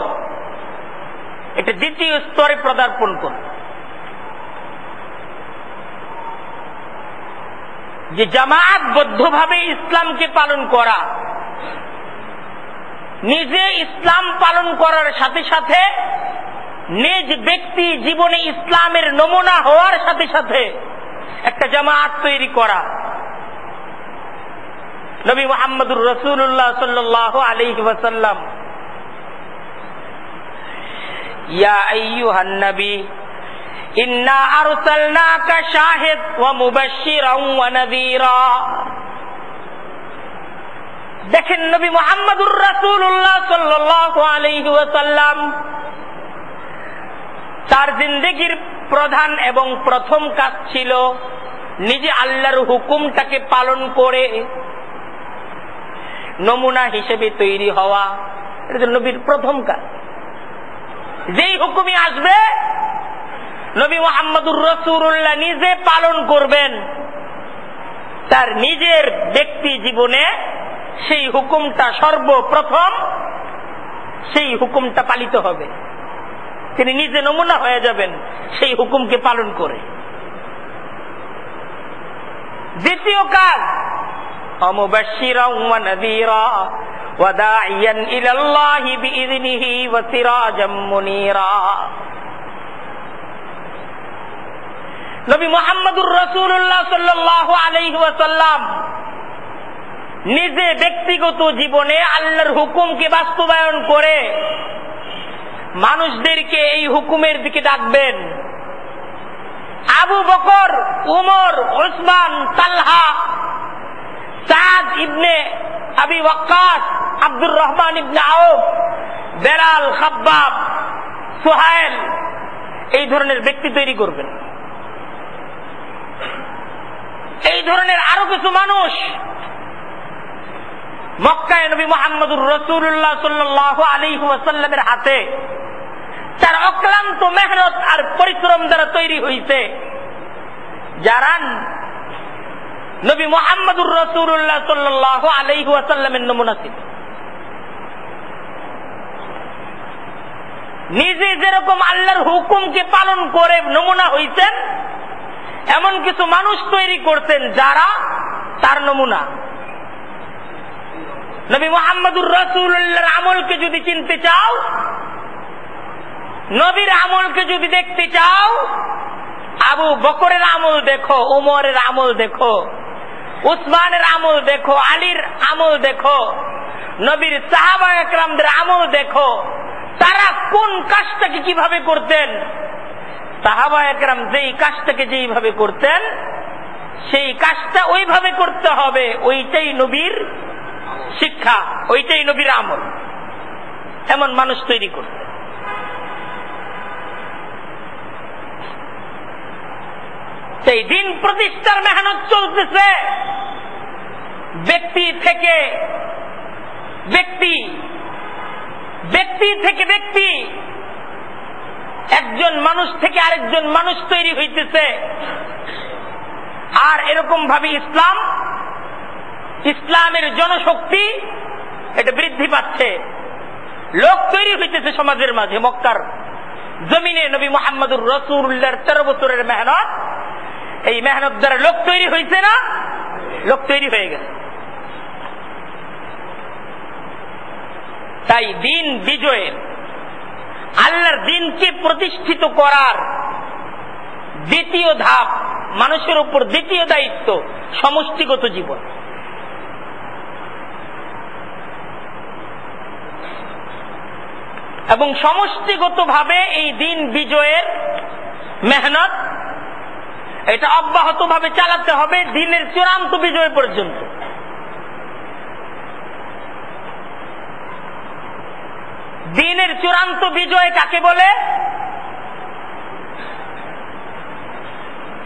A: এটা দ্বিতীয় স্তরে পদার্পণ করবে। যে জামাআতবদ্ধভাবে ইসলামকে পালন করা, নিজে ইসলাম পালন করার সাথে সাথে নিজ ব্যক্তি জীবনে ইসলামের নমুনা হওয়ার সাথে সাথে একটা জামাআত তৈরি করা। নবী মুহাম্মদুর রাসূলুল্লাহ সাল্লাল্লাহু আলাইহি ওয়াসাল্লাম, ইয়া আইয়ুহান নবী ইন্না আরসালনাকা শাহিদ ওয়া মুবাশশিরান ওয়া নাযীরা। দেখেন নবী মুহাম্মদুর রাসূলুল্লাহ সাল্লাল্লাহু আলাইহি ওয়াসাল্লাম তার জিন্দেগির প্রধান এবং প্রথম কাজ ছিল নিজে আল্লাহর হুকুমটাকে পালন করে নমুনা হিসেবে তৈরি হওয়া। এটা নবীর প্রথম কাজ। যেই হুকুমই আসবে নবী মুহাম্মদুর রাসূলুল্লাহ নিজে পালন করবেন, তার নিজের ব্যক্তি জীবনে সেই হুকুমটা সর্বপ্রথম সেই হুকুমটা পালিত হবে। তিনি নিজে নমুনা হয়ে যাবেন সেই হুকুমকে পালন করে। দ্বিতীয় কাজ, মুবাশশিরান ওয়া নাযীরা ওয়া দাঈয়ান ইলাল্লাহি বিইযনিহি ওয়া সিরাজাম মুনীরা। নবী মুহাম্মদুর রাসূলুল্লাহ সাল্লাল্লাহু আলাইহি ওয়াসাল্লাম নিজে ব্যক্তিগত জীবনে আল্লাহর হুকুমকে বাস্তবায়ন করে মানুষদেরকে এই হুকুমের দিকে ডাকবেন। আবু বকর, উমর, উসমান, তালহা, সাদ ইবনে আবি ওয়াক্কাস, আব্দুর রহমান ইবনে আউফ, বেলাল, খাব্বাব, সুহাইল, এই ধরনের ব্যক্তি তৈরি করবেন। এই ধরনের আরো কিছু মানুষ মক্কায় নবী মুহাম্মদুর রাসূলুল্লাহ সাল্লাল্লাহু আলাইহি ওয়াসাল্লামের হাতে তার অক্লান্ত মেহনত আর পরিশ্রম দ্বারা তৈরি হয়েছে, যারা নবী মুহাম্মদুর রাসূলুল্লাহ সাল্লাল্লাহু আলাইহি ওয়াসাল্লামের নমুনা ছিল। নিজে যেরকম আল্লাহর হুকুমকে পালন করে নমুনা হয়েছেন, এমন কিছু মানুষ তৈরি করতেন যারা তার নমুনা। নবী মুহাম্মদুর রাসূলুল্লাহর আমলকে যদি চিনতে চাও, নবীর আমলকে যদি দেখতে চাও, আবু বকরের আমল দেখো, উমরের আমল দেখো, উসমানের আমল দেখো, আলীর আমল দেখো, নবীর সাহাবায়ে কেরামদের আমল দেখো, তারা কোন কাজটাকে কিভাবে করতেন। সাহাবায়ে কেরাম যেই কাজটাকে যেইভাবে করতেন, সেই কাজটা ওইভাবে করতে হবে, ওইটাই নবীর শিক্ষা, ওইটাই নবীর আমল। এমন মানুষ তৈরি করতেন। সেই দিন প্রতিষ্ঠার মেহনত চলতেছে। ব্যক্তি থেকে ব্যক্তি, ব্যক্তি থেকে ব্যক্তি, একজন মানুষ থেকে আরেকজন মানুষ তৈরি হইতেছে। আর এরকম ভাবে ইসলামের জনশক্তি এটা বৃদ্ধি পাচ্ছে, লোক তৈরি হইতেছে সমাজের মাঝে। মক্কার জমিনে নবী মুহাম্মদুর রাসূলুল্লাহর 13 বছরের মেহনত, এই মেহনত দ্বারা লোক তৈরি হয়েছে না, লোক তৈরি হয়ে গেছে। তাই দিন বিজয়ের, আল্লাহর দিনকে প্রতিষ্ঠিত করার দ্বিতীয় ধাপ, মানুষের উপর দ্বিতীয় দায়িত্ব সমষ্টিগত জীবন। এবং সমষ্টিগতভাবে এই দিন বিজয়ের মেহনত এটা অব্যাহতভাবে চালাতে হবে দিনের চূড়ান্ত বিজয় পর্যন্ত। দিনের চূড়ান্ত বিজয় কাকে বলে?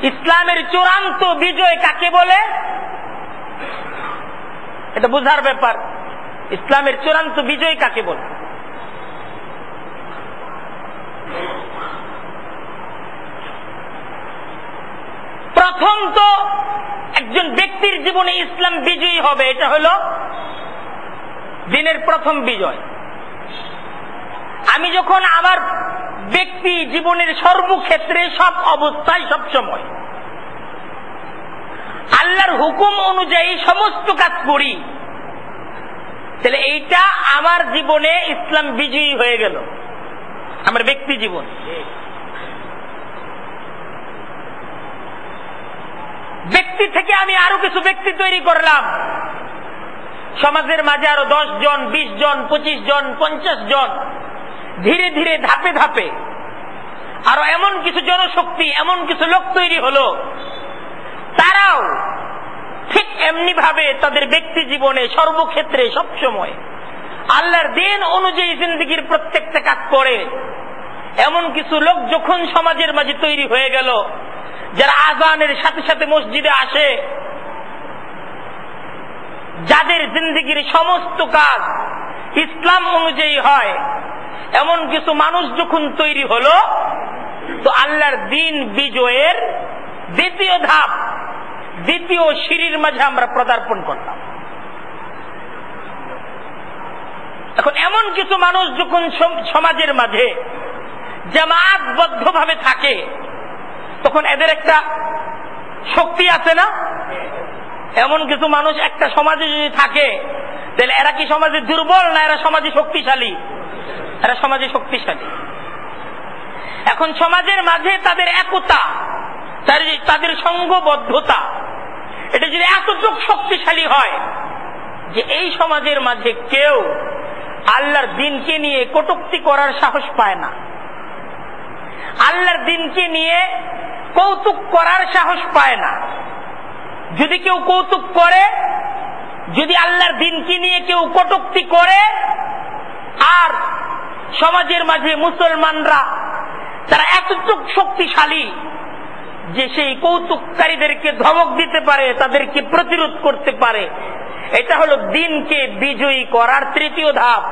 A: ইসলামের চূড়ান্ত বিজয় কাকে বলে? এটা বোঝার ব্যাপার। ইসলামের চূড়ান্ত বিজয় কাকে বলে? প্রথম তো একজন ব্যক্তির জীবনে ইসলাম বিজয়ী হবে, এটা হলো দিনের প্রথম বিজয়। আমি যখন আমার ব্যক্তি জীবনের সর্বক্ষেত্রে, সব অবস্থায়, সব সময় আল্লাহর হুকুম অনুযায়ী সমস্ত কাজ করি, তাহলে এইটা আমার জীবনে ইসলাম বিজয়ী হয়ে গেল, আমার ব্যক্তি জীবন। ব্যক্তি থেকে আমি আরো কিছু ব্যক্তি তৈরি করলাম, সমাজের মাঝে আরো 10 জন, 20 জন, 25 জন, 50 জন, ধীরে ধীরে ধাপে ধাপে আরো এমন কিছু জনশক্তি, এমন কিছু লোক তৈরি হলো, তারাও ঠিক এমনি ভাবে তাদের ব্যক্তি জীবনে সর্বক্ষেত্রে সবসময় আল্লাহর দিন অনুযায়ী জিন্দেগির প্রত্যেকটা কাজ করে। এমন কিছু লোক যখন সমাজের মাঝে তৈরি হয়ে গেল, যারা আযানের সাথে সাথে মসজিদে আসে, যাদের জিন্দেগির সমস্ত কাজ ইসলাম অনুযায়ী হয়, এমন কিছু মানুষ যখন তৈরি হলো, তো আল্লাহর দিন বিজয়ের দ্বিতীয় ধাপ, দ্বিতীয় সিঁড়ির মাঝে আমরা পদার্পণ করলাম। এখন এমন কিছু মানুষ যখন সমাজের মাঝে জামাতবদ্ধভাবে থাকে, তখন এদের একটা শক্তি আছে না? এমন কিছু মানুষ একটা সমাজে যদি থাকে, তাহলে এরা কি সমাজে দুর্বল না এরা সমাজে শক্তিশালী? এরা সমাজে শক্তিশালী। এখন সমাজের মাঝে তাদের একতা, তাদের সংঘবদ্ধতা, এটা যদি এতটুকু শক্তিশালী হয় যে এই সমাজের মাঝে কেউ আল্লাহর দিনকে নিয়ে কটূক্তি করার সাহস পায় না, আল্লাহর দিনকে নিয়ে কৌতুক করার সাহস পায় না। যদি কেউ কৌতুক করে, যদি আল্লাহর দিনকে নিয়ে কেউ কটূক্তি করে, আর সমাজের মাঝে মুসলমানরা তারা এতটুকু শক্তিশালী যে সেই কৌতুককারীদেরকে ধমক দিতে পারে, তাদেরকে প্রতিরোধ করতে পারে, এটা হলো দিনকে বিজয়ী করার তৃতীয় ধাপ।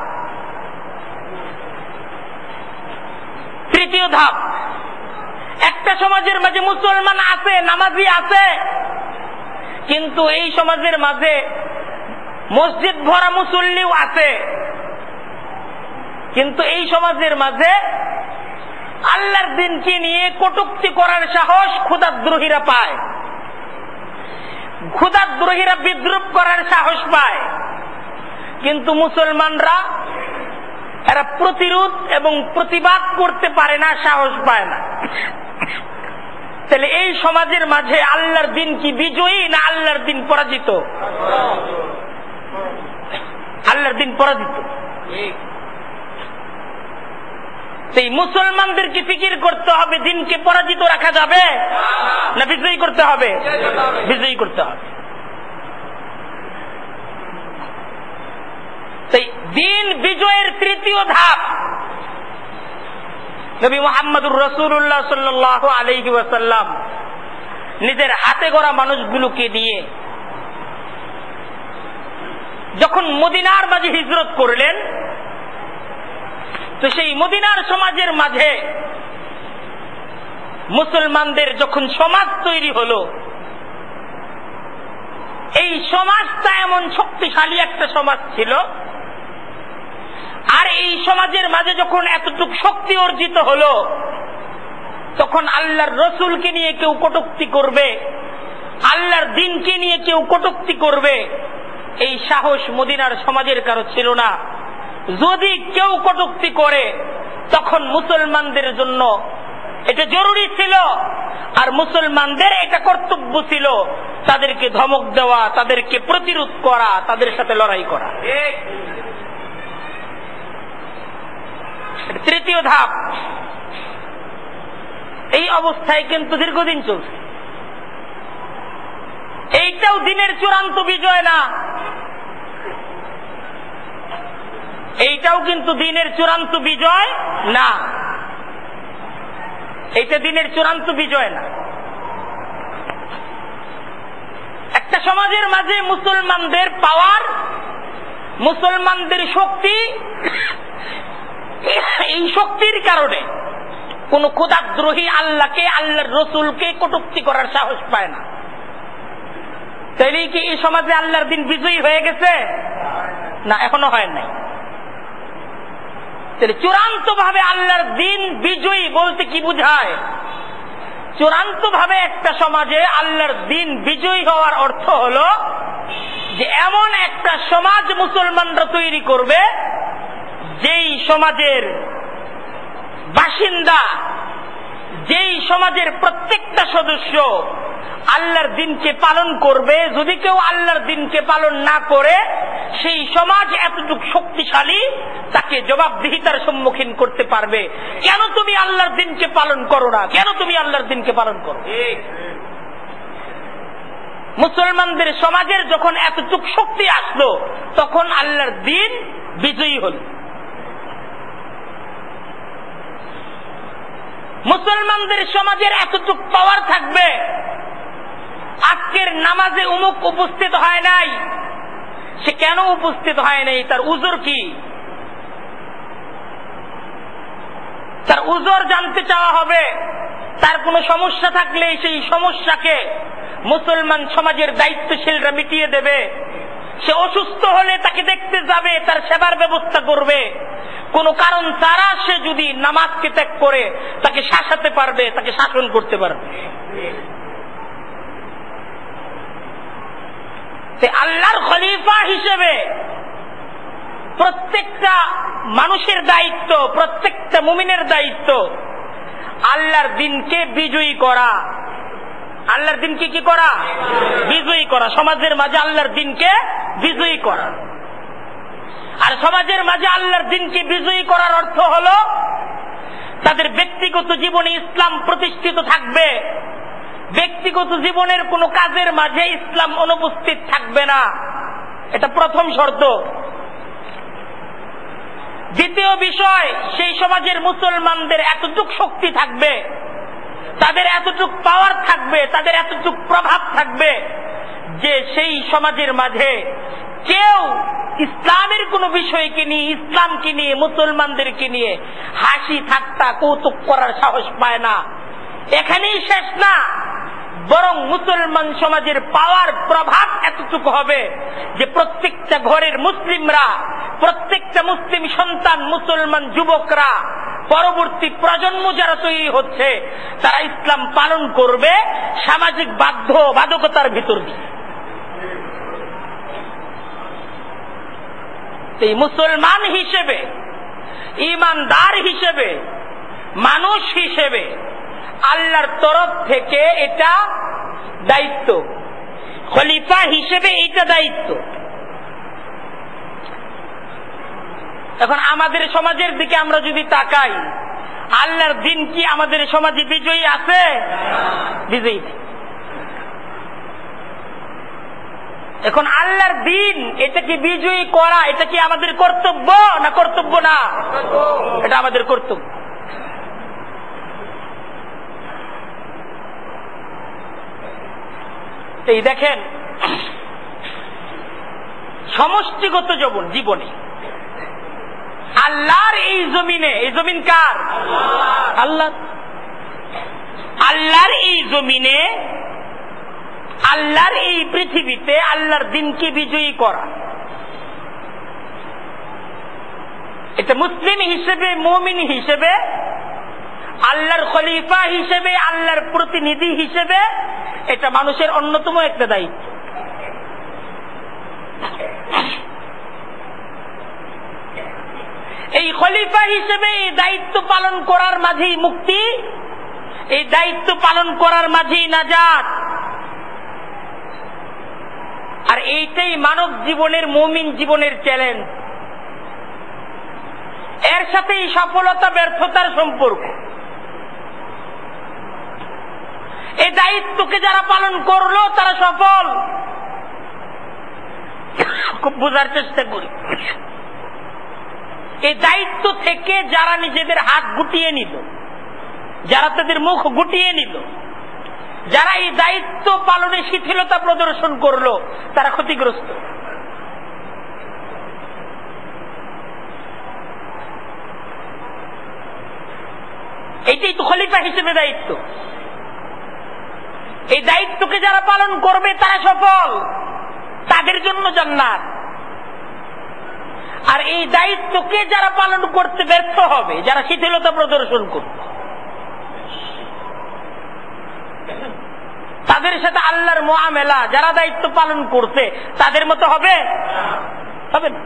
A: তৃতীয় ধাপ, একটা সমাজের মাঝে মুসলমান আছে, নামাজি আছে, কিন্তু এই সমাজের মাঝে মসজিদ ভরা মুসল্লিও আছে, কিন্তু এই সমাজের মাঝে আল্লাহর দিনকে নিয়ে কটূক্তি করার সাহস ক্ষুধাদ্রোহীরা পায়, ক্ষুধাদ্রোহীরা বিদ্রুপ করার সাহস পায়, কিন্তু মুসলমানরা এরা প্রতিরোধ এবং প্রতিবাদ করতে পারে না, সাহস পায় না। তাহলে এই সমাজের মাঝে আল্লাহর দিন কি বিজয়ী না আল্লাহর দিন পরাজিত? আল্লাহর দিন পরাজিত। সেই মুসলমানদেরকে ফিকির করতে হবে, দিনকে পরাজিত রাখা যাবে না বিজয়ী করতে হবে? বিজয়ী করতে হবে। সেই দিন বিজয়ের তৃতীয় ধাপ নবী মুহাম্মদুর রাসূলুল্লাহ সাল্লাল্লাহু আলাইহি ওয়াসাল্লাম নিজের হাতে গড়া মানুষগুলোকে নিয়ে যখন মদিনার মাঝে হিজরত করলেন, তো সেই মদিনার সমাজের মাঝে মুসলমানদের যখন সমাজ তৈরি হলো, এই সমাজটা এমন শক্তিশালী একটা সমাজ ছিল, আর এই সমাজের মাঝে যখন এতটুকু শক্তি অর্জিত হলো, তখন আল্লাহর রসুলকে নিয়ে কেউ কটূক্তি করবে, আল্লাহর দিনকে নিয়ে কেউ কটূক্তি করবে, এই সাহস মদিনার সমাজের কারো ছিল না। যদি কেউ কটূক্তি করে, তখন মুসলমানদের জন্য এটা জরুরি ছিল, আর মুসলমানদের এটা কর্তব্য ছিল তাদেরকে ধমক দেওয়া, তাদেরকে প্রতিরোধ করা, তাদের সাথে লড়াই করা। তৃতীয় ধাপ। এই অবস্থায় কিন্তু দীর্ঘদিন চলছে। এইটাও দিনের চূড়ান্ত বিজয় না, এইটাও কিন্তু দিনের চূড়ান্ত বিজয় না, এইটা দিনের চূড়ান্ত বিজয় না। একটা সমাজের মাঝে মুসলমানদের পাওয়ার, মুসলমানদের শক্তি, এই শক্তির কারণে কোন ক্ষুধাদ্রোহী আল্লাহকে, আল্লাহর রসুলকে কটূক্তি করার সাহস পায় না। তাইলে কি এই সমাজে আল্লাহর দিন বিজয়ী হয়ে গেছে? না, এখনো হয় নাই। চূড়ান্ত ভাবে আল্লাহর দিন বিজয়ী বলতে কি বুঝায়? চূড়ান্ত ভাবে একটা সমাজে আল্লাহর দিন বিজয়ী হওয়ার অর্থ হলো যে এমন একটা সমাজ মুসলমানরা তৈরি করবে, যেই সমাজের বাসিন্দা, যেই সমাজের প্রত্যেকটা সদস্য আল্লাহর দিনকে পালন করবে। যদি কেউ আল্লাহর দিনকে পালন না করে, সেই সমাজ এতটুকু শক্তিশালী, তাকে জবাবদিহিতার সম্মুখীন করতে পারবে। কেন তুমি আল্লাহর দিনকে পালন করো না? কেন তুমি আল্লাহর দিনকে পালন করো? মুসলমানদের সমাজের যখন এতটুকু শক্তি আসলো, তখন আল্লাহর দিন বিজয়ী হল। মুসলমানদের সমাজের এতটুকু পাওয়ার থাকবে, আজকের নামাজে উমুক উপস্থিত হয় নাই, সে কেন উপস্থিত হয় নাই, তার উজর কি? তার উজর জানতে চাওয়া হবে। তার কোনো সমস্যা থাকলে সেই সমস্যাকে মুসলমান সমাজের দায়িত্বশীলরা মিটিয়ে দেবে। সে অসুস্থ হলে তাকে দেখতে যাবে, তার সেবার ব্যবস্থা করবে। কোন কারণ ছাড়া সে যদি নামাজকে ত্যাগ করে তাকে শাসাতে পারবে, তাকে শাসন করতে পারবে। আল্লাহর খলিফা হিসেবে প্রত্যেকটা মানুষের দায়িত্ব, প্রত্যেকটা মুমিনের দায়িত্ব আল্লাহর দিনকে বিজয়ী করা। আল্লাহর দিনকে কি করা? বিজয়ী করা। সমাজের মাঝে আল্লাহর দিনকে বিজয়ী করা। আর সমাজের মাঝে আল্লাহর দিনকে বিজয়ী করার অর্থ হলো তাদের ব্যক্তিগত জীবনে ইসলাম প্রতিষ্ঠিত থাকবে, ব্যক্তিগত জীবনের কোনো কাজের মাঝে ইসলাম অনুপস্থিত থাকবে না। এটা প্রথম শর্ত। দ্বিতীয় বিষয়, সেই সমাজের মুসলমানদের এতটুক শক্তি থাকবে, তাদের এতটুক পাওয়ার থাকবে, তাদের এতটুক প্রভাব থাকবে যে সেই সমাজের মাঝে কেউ ইসলামের কোন বিষয়কে নিয়ে, ইসলামকে নিয়ে, মুসলমানদেরকে নিয়ে হাসি ঠাট্টা কৌতুক করার সাহস পায় না। এখানেই শেষ না, বরং মুসলমান সমাজের পাওয়ার প্রভাব এতটুকু হবে যে প্রত্যেকটা ঘরের মুসলিমরা, প্রত্যেকটা মুসলিম সন্তান, মুসলমান যুবকরা, পরবর্তী প্রজন্ম যারা তৈরি হচ্ছে তারা ইসলাম পালন করবে সামাজিক বাধ্যবাধকতার ভিতর দিয়ে। এই মুসলমান হিসেবে, ঈমানদার হিসেবে, মানুষ হিসেবে আল্লাহর তরফ থেকে এটা দায়িত্ব, খলিফা হিসেবে এটা দায়িত্ব। এখন আমাদের সমাজের দিকে আমরা যদি তাকাই, আল্লাহর দিন কি আমাদের সমাজে বিজয়ী আছে? বিজয়ী নেই। এখন আল্লাহর দিন এটা কি বিজয়ী করা, এটা কি আমাদের কর্তব্য না কর্তব্য না? এটা আমাদের কর্তব্য। এই দেখেন, সমষ্টিগত জীবনে আল্লাহর এই জমিনে, এই জমিন কার? আল্লাহ। আল্লাহর এই জমিনে, আল্লাহর এই পৃথিবীতে আল্লাহর দিনকে বিজয়ী করা, এটা মুসলিম হিসেবে, মুমিন হিসেবে, আল্লাহর খলিফা হিসেবে, আল্লাহর প্রতিনিধি হিসেবে এটা মানুষের অন্যতম একটা দায়িত্ব। এই খলিফা হিসেবে এই দায়িত্ব পালন করার মাঝেই মুক্তি, এই দায়িত্ব পালন করার মাঝেই নাজাত। আর এইটাই মানব জীবনের, মুমিন জীবনের চ্যালেঞ্জ। এর সাথে এই সফলতা ব্যর্থতার সম্পর্ক। এই দায়িত্বকে যারা পালন করলো তারা সফল। খুব বোঝার চেষ্টা করি, এই দায়িত্ব থেকে যারা নিজেদের হাত গুটিয়ে নিল, যারা তাদের মুখ গুটিয়ে নিল, যারা এই দায়িত্ব পালনে শিথিলতা প্রদর্শন করলো তারা ক্ষতিগ্রস্ত। এইটাই তো খলিফা হিসেবে দায়িত্ব। এই দায়িত্বকে যারা পালন করবে তারা সফল, তাদের জন্য জান্নাত। আর এই দায়িত্বকে যারা পালন করতে ব্যর্থ হবে, যারা শিথিলতা প্রদর্শন করবে, তাদের সাথে আল্লাহর মুআমেলা যারা দায়িত্ব পালন করছে তাদের মতো হবে? হবে না।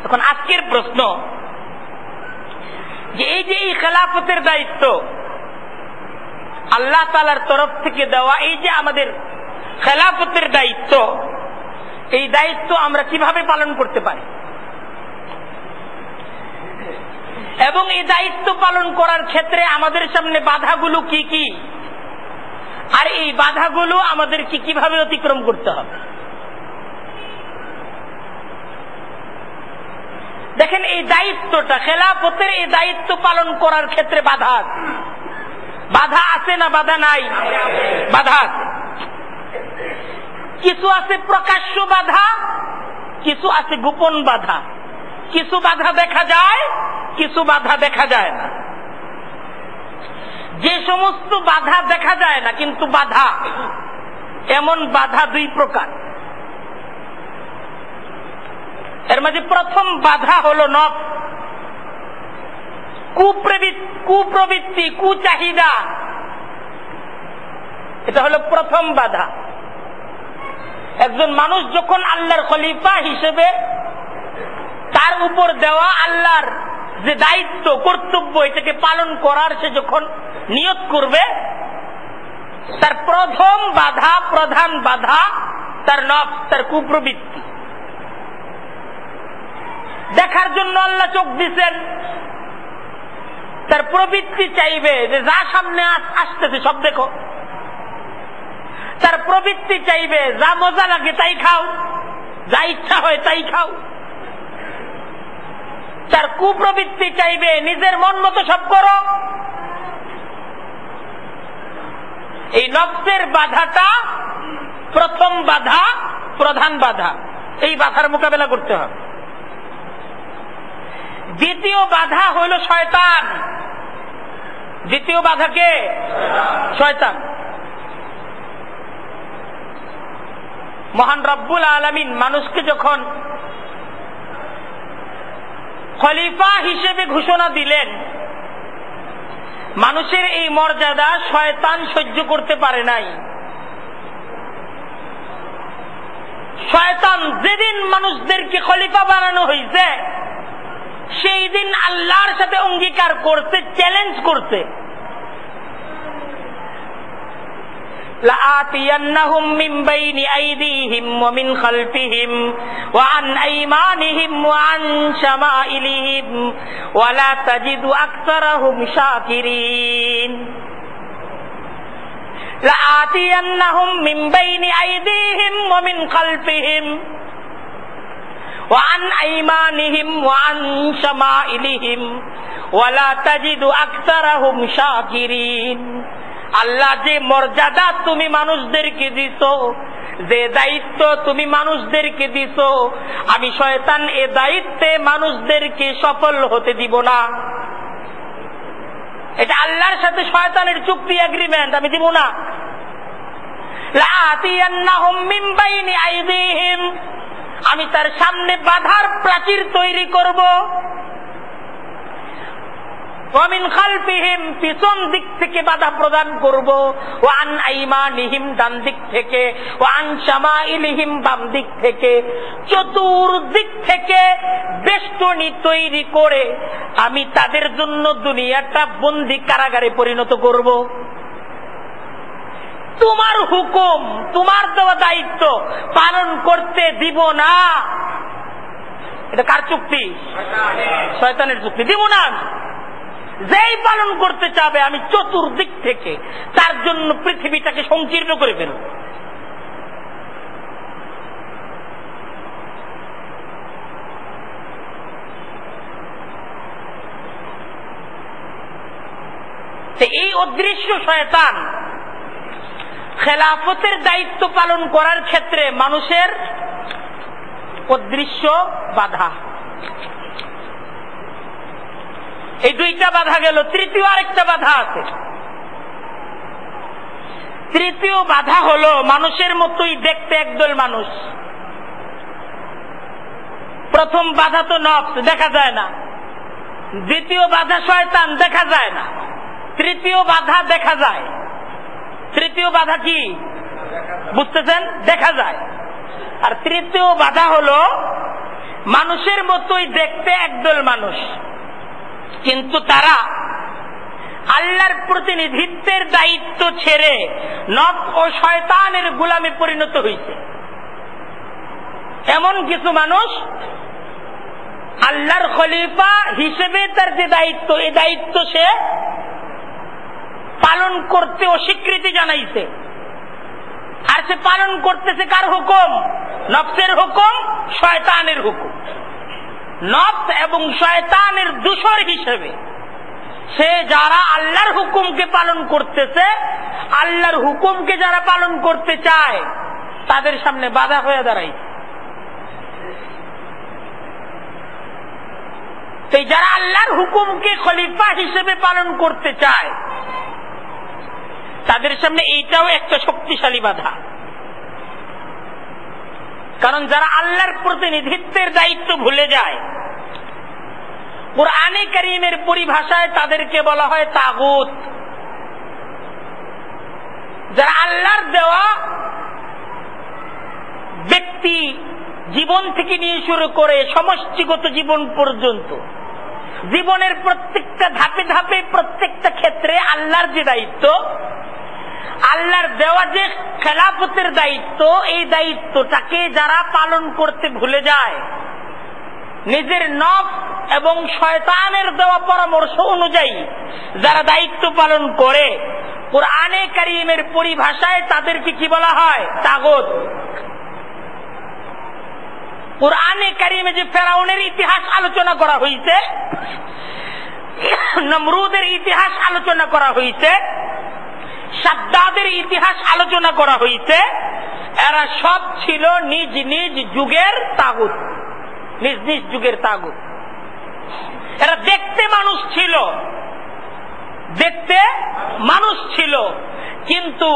A: এখন আজকের প্রশ্ন যে এই যে এই খেলাফতের দায়িত্ব আল্লাহ তাআলার তরফ থেকে দেওয়া, এই যে আমাদের খেলাফতের দায়িত্ব, এই দায়িত্ব আমরা কিভাবে পালন করতে পারি এবং এই দায়িত্ব পালন করার ক্ষেত্রে আমাদের সামনে বাধাগুলো কি কি, আর এই বাধাগুলো আমাদেরকে কিভাবে অতিক্রম করতে হবে। দেখেন, এই দায়িত্বটা, খেলাফতের এই দায়িত্ব পালন করার ক্ষেত্রে বাধা আছে। বাধা আছে না বাধা নাই? বাধা আছে। কিছু আছে প্রকাশ্য বাধা, কিছু আছে গোপন বাধা। কিছু বাধা দেখা যায়, কিছু বাধা দেখা যায় না। যে সমস্ত বাধা দেখা যায় না কিন্তু বাধা, এমন বাধা দুই প্রকার। এর মাঝে প্রথম বাধা হলো নফস। কুপ্রবৃত্তি, কুচাহিদা, এটা হলো প্রথম বাধা। একজন মানুষ যখন আল্লাহর খলিফা হিসেবে তার উপর দেওয়া আল্লাহর যে দায়িত্ব, কর্তব্য, এটাকে পালন করার সে যখন নিয়ত করবে, তার প্রথম বাধা, প্রধান বাধা তার নফস, তার কুপ্রবৃত্তি। দেখার জন্য আল্লাহ চোখ দিচ্ছেন, তার প্রবৃত্তি চাইবে যে যা সামনে আসতেছে সব দেখো। তার প্রবৃত্তি চাইবে যা মজা লাগে তাই খাও, যা ইচ্ছা হয় তাই খাও। তার কুপ্রবৃত্তি চাইবে নিজের মন মতো সব করো। এই নফসের বাধাটা প্রথম বাধা, প্রধান বাধা। এই বাধার মোকাবেলা করতে হবে। দ্বিতীয় বাধা হইল শয়তান। দ্বিতীয় বাধা কে? শয়তান। মহান রব্বুল আলামিন মানুষকে যখন খলিফা হিসেবে ঘোষণা দিলেন, মানুষের এই মর্যাদা শয়তান সহ্য করতে পারে নাই। শয়তান যেদিন মানুষদেরকে খলিফা বানানো হয়েছে, সেই দিন আল্লাহর সাথে অঙ্গীকার করতে, চ্যালেঞ্জ করতে, لآتينهم من بين أيديهم ومن خلفهم وعن أيمانهم وعن شمائلهم ولا تجد أكثرهم شاكرين لآتينهم من بين أيديهم ومن خلفهم وعن أيمانهم وعن شمائلهم ولا تجد أكثرهم شاكرين। আল্লাহ যে মর্যাদা তুমি মানুষদেরকে দিছো, যে দায়িত্ব তুমি মানুষদেরকে দিছো, আমি শয়তান এ দায়িত্বে মানুষদেরকে সফল হতে দিব না। এটা আল্লাহর সাথে শয়তানের চুক্তি, এগ্রিমেন্ট, আমি দিব না। লাআতিয়ান্নাহুম মিন বাইনি আইদিহিম, আমি তার সামনে বাধার প্রাচীর তৈরি করব। ওয়ামিন খালফিহিম, পিছন দিক থেকে বাধা প্রদান করব। ওয়ান আইমানিহিম, ডান দিক থেকে। ওয়ান শামাইলিহিম, বাম দিক থেকে। চতুর্দিক থেকে বেষ্টনী তৈরি করে আমি তাদের জন্য দুনিয়াটা বন্দী কারাগারে পরিণত করব। তোমার হুকুম, তোমার দেওয়া দায়িত্ব পালন করতে দিব না। এটা কার চুক্তি? শয়তানের চুক্তি। দিব না। যেই পালন করতে চাবে আমি চতুর্দিক থেকে তার জন্য পৃথিবীটাকে সংকীর্ণ করে ফেলব। এই অদৃশ্য শয়তান খেলাফতের দায়িত্ব পালন করার ক্ষেত্রে মানুষের অদৃশ্য বাধা। এই দুইটা বাধা গেল, তৃতীয় আরেকটা বাধা আছে। তৃতীয় বাধা হলো মানুষের মতোই দেখতে একদল মানুষ। প্রথম বাধা তো নফস, দেখা যায় না। দ্বিতীয় বাধা শয়তান, দেখা যায় না। তৃতীয় বাধা দেখা যায়। তৃতীয় বাধা কি বুঝতেছেন? দেখা যায়। আর তৃতীয় বাধা হলো মানুষের মতোই দেখতে একদল মানুষ, কিন্তু তারা আল্লাহর প্রতিনিধিত্বের দায়িত্ব ছেড়ে নফস ও শয়তানের গোলামে পরিণত হয়েছে। এমন কিছু মানুষ আল্লাহর খলিফা হিসেবে তার যে দায়িত্ব, এই দায়িত্ব সে পালন করতে অস্বীকৃতি জানাইছে। আর সে পালন করতেছে কার হুকুম? নফসের হুকুম, শয়তানের হুকুম। নফস এবং শয়তানের দূষর হিসেবে সে যারা আল্লাহর হুকুমকে পালন করতেছে, আল্লাহর হুকুমকে যারা পালন করতে চায় তাদের সামনে বাধা হয়ে দাঁড়ায়। সেই যারা আল্লাহর হুকুমকে খলিফা হিসেবে পালন করতে চায় তাদের সামনে এইটাও একটা শক্তিশালী বাধা। কারণ যারা আল্লাহর প্রতিনিধিত্বের দায়িত্ব ভুলে যায়, কুরআনে কারীমের পরিভাষায় তাদেরকে বলা হয় তাগুত, যারা আল্লাহর দেওয়া ব্যক্তি জীবন থেকে নিয়ে শুরু করে সমষ্টিগত জীবন পর্যন্ত জীবনের প্রত্যেকটা ধাপে ধাপে প্রত্যেকটা ক্ষেত্রে আল্লাহর যে দায়িত্ব, আল্লাহর দেওয়া যে খেলাফতের দায়িত্ব, এই দায়িত্বটাকে যারা পালন করতে ভুলে যায়, নিজের নফস এবং শয়তানের দেওয়া পরামর্শ অনুযায়ী যারা দায়িত্ব পালন করে, কুরআনে কারীমের পরিভাষায় তাদেরকে কি বলা হয়? তাগুত। কুরআনে কারীমে যে ফেরাউনের ইতিহাস আলোচনা করা হয়েছে, নমরুদের ইতিহাস আলোচনা করা হয়েছে, সাদ্দাদের ইতিহাস আলোচনা করা হয়েছে, এরা সব ছিল নিজ নিজ যুগের তাগুত, নিজ নিজ যুগের তাগুত। এরা দেখতে মানুষ ছিল, দেখতে মানুষ ছিল, কিন্তু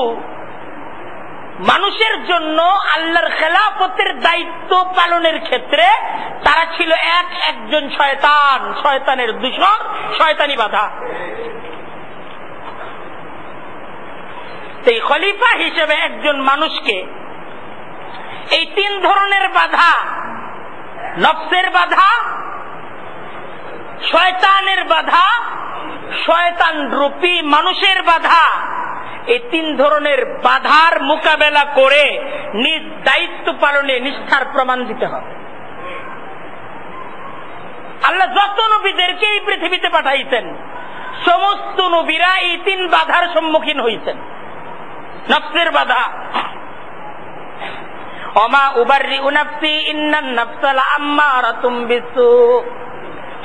A: মানুষের জন্য আল্লাহর খেলাফতের দায়িত্ব পালনের ক্ষেত্রে তারা ছিল একজন শয়তান, শয়তানের দূষণ, শয়তানি বাধা। এই খলিফা হিসেবে একজন মানুষকে এই তিন ধরনের বাধা, নফসের বাধা, শয়তানের বাধা, শয়তান রূপী মানুষের বাধা, এই তিন ধরনের বাধার মোকাবেলা করে নিজ দায়িত্ব পালনে নিষ্ঠার প্রমাণ দিতে হবে। আল্লাহ যত নবীদেরকে এই পৃথিবীতে পাঠাইছেন, সমস্ত নবীরা এই তিন বাধার সম্মুখীন হয়েছেন। নফসের বাধা, ওমা উবাররিউ নাফসি ইন্নান নাফসা লাআম্মারাতুম বিসু।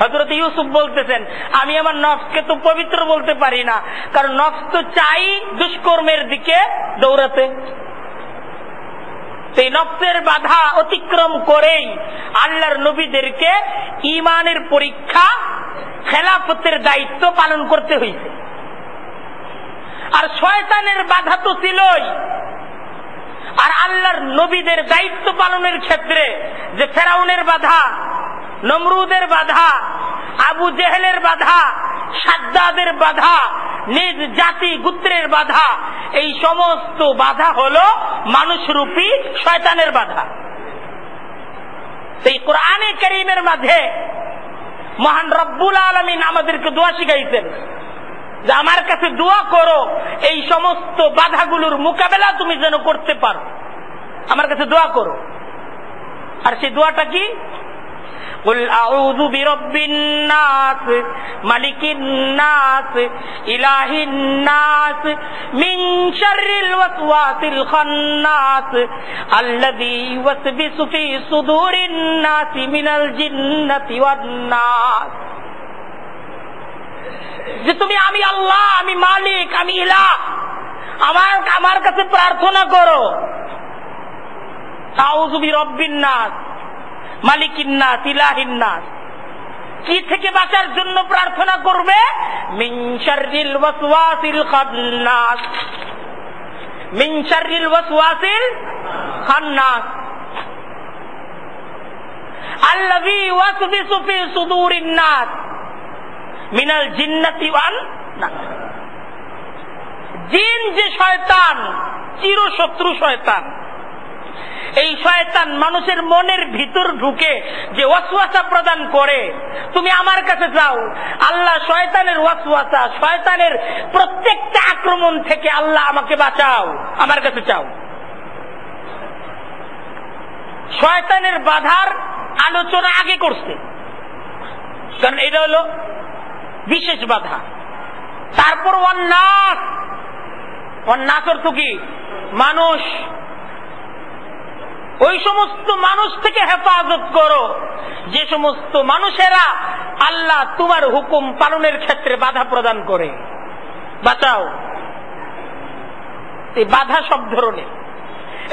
A: হযরত ইউসুফ বলতেছেন, আমি আমার নফসকে তো পবিত্র বলতে পারি না, কারণ নফস তো চাই দুষ্কর্মের দিকে দৌড়াতে। সেই নফসের বাধা অতিক্রম করেই আল্লাহর নবীদেরকে ঈমানের পরীক্ষা, খেলাফতের দায়িত্ব পালন করতে হয়েছে। আর শয়তানের বাধা তো ছিলই। আর আল্লাহর নবীদের দায়িত্ব পালনের ক্ষেত্রে যে ফেরাউনের বাধা, নমরুদের বাধা, আবু জেহেলের বাধা, সাদ্দাদের বাধা, নিজ জাতি গোত্রের বাধা, এই সমস্ত বাধা হলো মানুষরূপী শয়তানের বাধা। এই কোরআনে কারীমের মাঝে মহান রব্বুল আলামিন আমাদেরকে দোয়া শিখাইছেন যে আমার কাছে দোয়া করো, এই সমস্ত বাধাগুলোর মোকাবেলা তুমি যেন করতে পারো, আমার কাছে দোয়া করো। আর সেই দোয়াটা কি? কুল আউযু বিরাব্বিন নাস মালিকিন নাস ইলাহিন নাস মিন শাররিল ওয়াসওয়াসিল খান্নাস আল্লাযী ইউওয়াসবিসু ফি সুদুরিন নাস মিনাল জিন্নাতি ওয়ান নাস। যে তুমি, আমি আল্লাহ, আমি মালিক, আমি ইলাহ, আমার কাছে প্রার্থনা করো। আউযু বিরাব্বিন নাস মালিকিন নাস ইলাহিন নাস। কি থেকে বাঁচার জন্য প্রার্থনা করবে? মিন শাররিল ওয়াসওয়াসিল খান্নাস, মিন শাররিল ওয়াসওয়াসিল খান্নাস আল্লাযী ইউওয়াসবিসু ফি সুদুরিন নাস মিনাল জিন্নাতি ওয়ান নাস। জিন যে শয়তান, চিরশত্রু শয়তান, এই শয়তান মানুষের মনের ভিতর ঢুকে যে ওয়াসওয়াসা প্রদান করে, তুমি আমার কাছে যাও, আল্লাহ শয়তানের ওয়াসওয়াসা, শয়তানের প্রত্যেকটা আক্রমণ থেকে আল্লাহ আমাকে বাঁচাও, আমার কাছে চাও। শয়তানের বাধার আলোচনা আগে করছে, কারণ এটা হলো বিশেষ বাধা। তারপর ওয়ান্নাস, ওয়ান্নাস অর্থ কি? মানুষ। ওই সমস্ত মানুষ থেকে হেফাজত করো যে সমস্ত মানুষেরা আল্লাহ তোমার হুকুম পালনের ক্ষেত্রে বাধা প্রদান করে, বাঁচাও। এই বাধা সব ধরনের,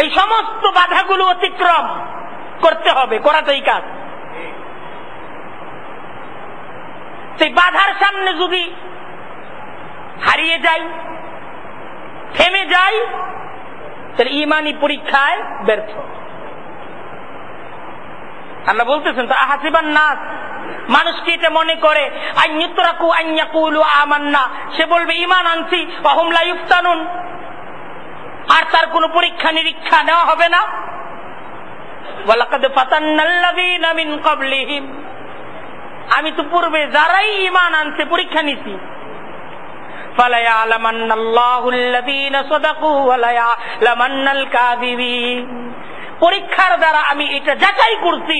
A: এই সমস্ত বাধাগুলো অতিক্রম করতে হবে, করাটাই কাজ। সেই বাধার সামনে যদি হারিয়ে যাই, থেমে যাই, তাহলে ঈমানি পরীক্ষায় ব্যর্থ। আল্লাহ বলতেছেন, তো আহাসিবান নাস মানুষ কি এটা মনে করে আইয়ুতরাকু আইয়াকুলু আমান্না, সে বলবে ঈমান আনছি, ওয়া হুম লা ইফতানুন, আর তার কোনো পরীক্ষা নিরীক্ষা নেওয়া হবে না? ওয়ালাকাদ ফাতান্নাল্লাযীনা মিন ক্বাবলিহিম, আমি তো পূর্বে যারাই ঈমান আনছে পরীক্ষা নিছি। ফালায়ালামান্নাল্লাহুল্লাযীনা সাদাকু ওয়া লায়ালামান্নাল কাযিবিন, পরীক্ষার দ্বারা আমি এটা যাচাই করছি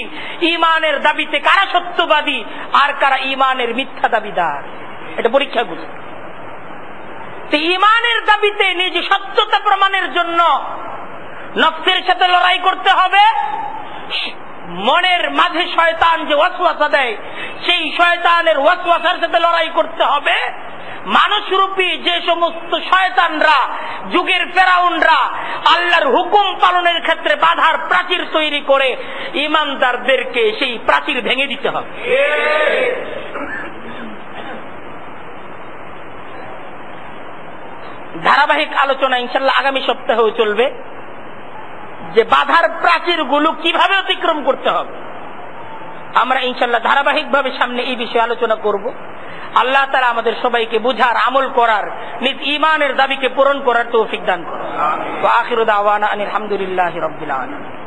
A: ঈমানের দাবিতে কারা সত্যবাদী আর কারা ঈমানের মিথ্যা দাবিদার, এটা পরীক্ষা করছি। তো ঈমানের দাবিতে নিজে সত্যতা প্রমাণের জন্য নফসের সাথে লড়াই করতে হবে, মনের মাঝে শয়তান যে ওয়াসওয়াসা দেয় সেই শয়তানের ওয়াসওয়াসার সাথে লড়াই করতে হবে। মানুষরূপী যে সমস্ত শয়তানরা, যুগের ফেরাউনরা আল্লাহর হুকুম পালনের ক্ষেত্রে বাধার প্রাচীর তৈরি করে, ঈমানদারদেরকে সেই প্রাচীর ভেঙে দিতে হবে। ধারাবাহিক আলোচনা ইনশাআল্লাহ আগামী সপ্তাহেও চলবে যে বাধার প্রাচীরগুলো কিভাবে অতিক্রম করতে হবে। আমরা ইনশাআল্লাহ ধারাবাহিকভাবে সামনে এই বিষয়ে আলোচনা করব। আল্লাহ তাআলা আমাদের সবাইকে বুঝার, আমল করার, নিজ ঈমানের দাবিকে পূরণ করার তৌফিক দান করুন। ওয়া আখিরু দাওয়ানা আনিল হামদুলিল্লাহি রাব্বিল আলামিন।